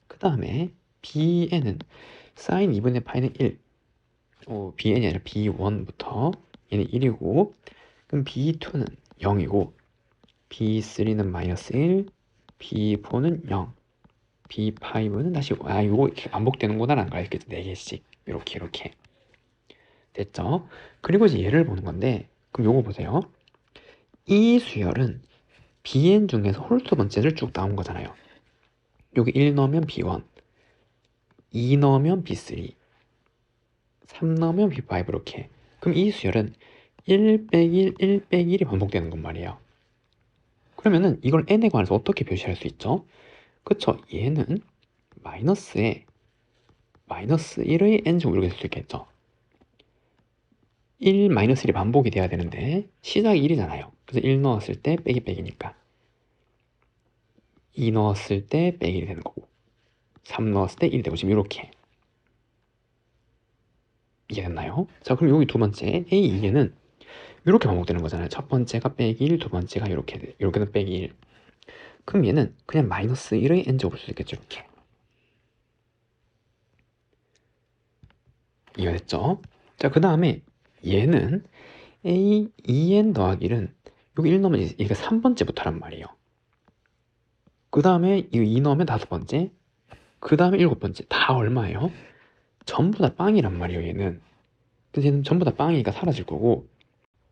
그 다음에 Bn은 사인 2분의 파이는 1. Bn이 아니라 B1부터 얘는 1이고, 그럼 B2는 0이고, B3는 마이너스 1, B4는 0, B5는 다시 이거 이렇게 반복되는구나 라는 걸 알겠죠? 4개씩 이렇게 됐죠? 그리고 이제 얘를 보는 건데, 그럼 요거 보세요. 이 수열은 Bn 중에서 홀수 번째를 쭉 나온 거잖아요. 여기 1 넣으면 B1, 2 넣으면 B3, 3 넣으면 B5 이렇게. 그럼 이 수열은 1 빼기 1, 1 빼기 1이 반복되는 건 말이에요. 그러면은 이걸 n에 관해서 어떻게 표시할 수 있죠? 그쵸? 얘는 마이너스에 마이너스 1의 n제곱 이렇게 쓸 수 있겠죠? 1 마이너스 1이 반복이 돼야 되는데 시작이 1이잖아요. 그래서 1 넣었을 때 빼기 빼기니까 2 넣었을 때 빼기 1이 되는 거고, 3 넣었을 때 1이 되고, 지금 이렇게 이해됐나요? 자, 그럼 여기 두 번째 A, 2에는 이렇게 반복되는 거잖아요. 첫 번째가 빼기 1, 두 번째가 이렇게는 빼기 1. 그럼 얘는 그냥 마이너스 1의 n제곱을 수 있겠죠, 이렇게. 이해됐죠? 자, 그 다음에 얘는 A, 2n 더하기 1은 여기 1 넣으면 이게 3번째부터란 말이에요. 그 다음에 이 2 넣으면 5번째, 그 다음에 7번째. 다 얼마예요? 전부 다 빵이란 말이에요, 얘는. 그래서 얘는 전부 다 빵이니까 사라질 거고,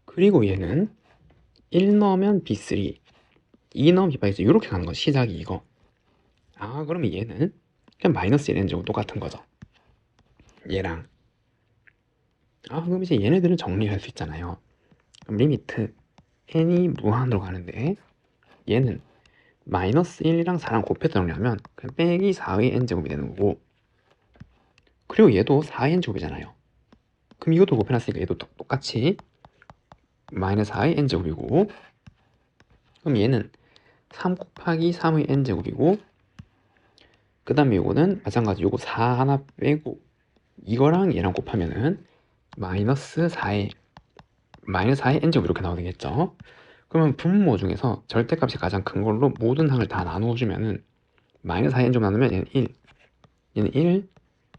그리고 얘는 1 넣으면 B3, 2 넣으면 B5, 이렇게 가는 거, 시작이 이거. 아, 그러면 얘는 그냥 마이너스 1n 제곱 똑같은 거죠, 얘랑. 아, 그럼 이제 얘네들은 정리할 수 있잖아요. 그럼 리미트 n이 무한으로 가는데 얘는 마이너스 1이랑 4랑 곱해서 정리하면 그냥 빼기 4의 n제곱이 되는 거고, 그리고 얘도 4의 n제곱이잖아요. 그럼 이것도 곱해놨으니까 얘도 똑같이 마이너스 4의 n제곱이고, 그럼 얘는 3 곱하기 3의 n제곱이고, 그 다음에 요거는 마찬가지 요거 4 하나 빼고 이거랑 얘랑 곱하면은 마이너스 4의 n제곱 이렇게 나오겠죠. 그러면 분모 중에서 절대값이 가장 큰 걸로 모든 항을 다 나누어주면은 마이너스 4의 n제곱 나누면 얘는 1, 얘는 1,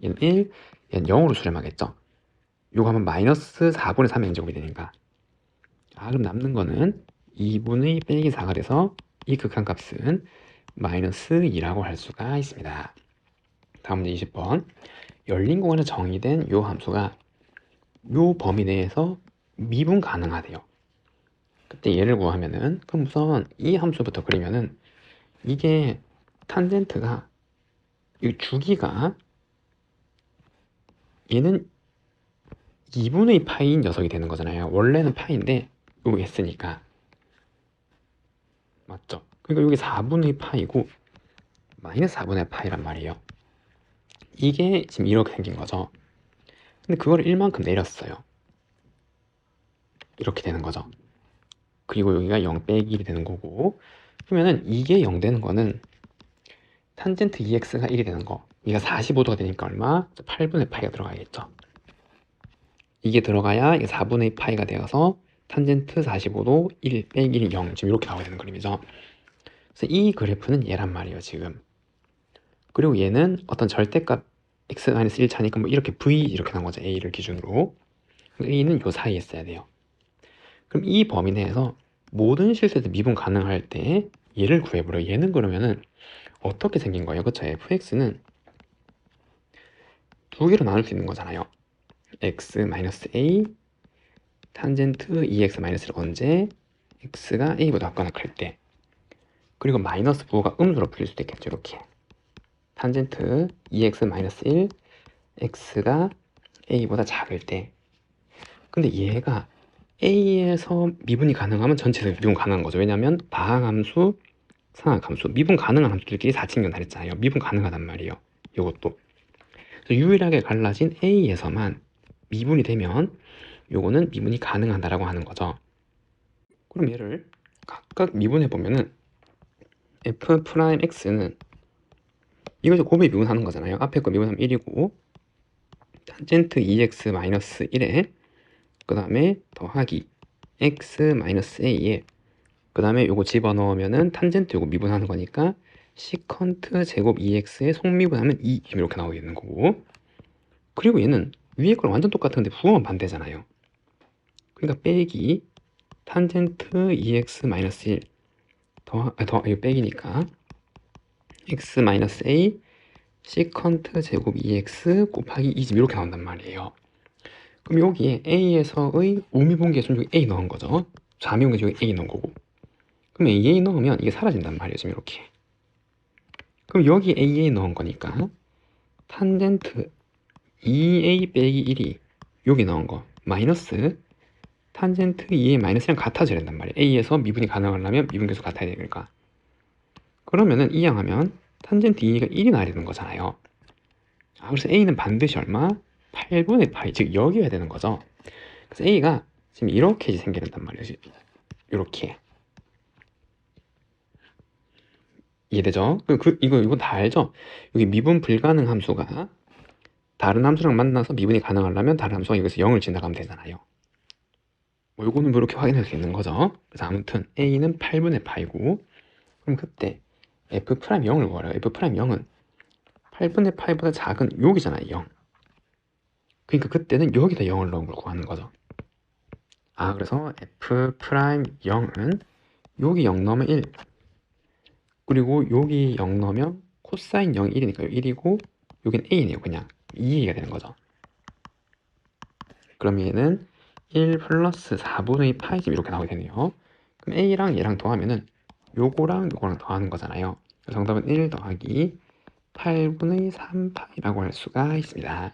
얘는 1, 얘는 0으로 수렴하겠죠. 요거 하면 마이너스 4분의 3의 n제곱이 되니까, 아, 그럼 남는 거는 2분의 빼기 4가 돼서 이 극한값은 마이너스 2라고 할 수가 있습니다. 다음 문제 20번. 열린 공간에 정의된 요 함수가 요 범위 내에서 미분 가능하대요. 그때 얘를 구하면은, 그럼 우선 이 함수부터 그리면은 이게 탄젠트가, 이 주기가 얘는 2분의 파이인 녀석이 되는 거잖아요. 원래는 파인데 여기 했으니까, 맞죠? 그러니까 여기 4분의 파이고 마이너스 4분의 파이란 말이에요. 이게 지금 이렇게 생긴 거죠. 근데 그걸 1만큼 내렸어요. 이렇게 되는 거죠. 그리고 여기가 0 빼기 1이 되는 거고, 그러면은 이게 0 되는 거는 탄젠트 2x가 1이 되는 거, 얘가 45도가 되니까 얼마? 8분의 파이가 들어가야겠죠. 이게 들어가야 이게 4분의 파이가 되어서 탄젠트 45도 1 빼기 1이 0, 지금 이렇게 나오게 되는 그림이죠. 그래서 이 그래프는 얘란 말이에요, 지금. 그리고 얘는 어떤 절대값 x-1 차니까 뭐 이렇게 v 이렇게 나온 거죠, a를 기준으로. a는 요 사이에 써야 돼요. 그럼 이 범위 내에서 모든 실수에서 미분 가능할 때 얘를 구해보려. 얘는 그러면은 어떻게 생긴 거예요? 그쵸? fx는 두 개로 나눌 수 있는 거잖아요. x-a 탄젠트 2x-를 언제? x가 a보다 작거나 클 때. 그리고 마이너스 부호가 음수로 풀릴 수도 있겠죠, 이렇게. 탄젠트 2x-1 x가 a보다 작을 때. 근데 얘가 a에서 미분이 가능하면 전체에서 미분 가능한 거죠. 왜냐면 다항함수, 상항함수, 미분 가능한 함수들끼리 4친견 다랬잖아요. 미분 가능하단 말이에요, 요것도. 그래서 유일하게 갈라진 a에서만 미분이 되면 요거는 미분이 가능하다라고 하는 거죠. 그럼 얘를 각각 미분해 보면은 f 프라임 x는 이거 곱에 미분하는 거잖아요. 앞에 거 미분하면 1이고 탄젠트 2x 마이너스 1에 그 다음에 더하기 x 마이너스 a에 그 다음에 요거 집어넣으면은 탄젠트 요거 미분하는 거니까 시컨트 제곱 2x에 속미분하면 2 이렇게 나오겠는 거고, 그리고 얘는 위에 거랑 완전 똑같은데 부호만 반대잖아요. 그러니까 빼기 탄젠트 2x 마이너스 1 이거 빼기니까 x 마이너스 a 시컨트 제곱 2x 곱하기 2집 이렇게 나온단 말이에요. 그럼 여기에 a에서의 우미분계수는 여기 a 넣은 거죠. 좌미분계수 여기 a 넣은 거고, 그럼 a 넣으면 이게 사라진단 말이에요. 지금 이렇게. 그럼 여기 a 넣은 거니까 탄젠트 2a 빼기 1이 여기 넣은 거 마이너스 탄젠트 2a 마이너스랑 같아져야 된단 말이에요. a에서 미분이 가능하려면 미분계수 같아야 되니까. 그러면은 이항하면 탄젠트 2가 1이 나야 되는 거잖아요. 그래서 a는 반드시 얼마? 8분의 파이, 즉 여기여야 되는 거죠. 그래서 a가 지금 이렇게 생겨난단 말이에요. 이렇게. 이해되죠? 이거 다 알죠? 여기 미분 불가능 함수가 다른 함수랑 만나서 미분이 가능하려면 다른 함수가 여기서 0을 지나가면 되잖아요. 뭐 요거는 뭐 이렇게 확인할 수 있는 거죠. 그래서 아무튼 a는 8분의 파이고, 그럼 그때 f'0을 구하래요. f'0은 8분의 파이보다 작은 여기잖아요, 0. 그러니까 그때는 여기다 0을 넣은 걸 구하는 거죠. 그래서 f'0은 여기 0 넣으면 1, 그리고 여기 0 넣으면 코사인 0이 1이니까 1이고 여긴 a네요. 그냥 2a가 되는 거죠. 그럼 얘는 1 플러스 4분의 파이 이렇게 나오게 되네요. 그럼 a랑 얘랑 더하면은 요거랑 더하는 거잖아요. 정답은 1 더하기 8분의 3파이라고 할 수가 있습니다.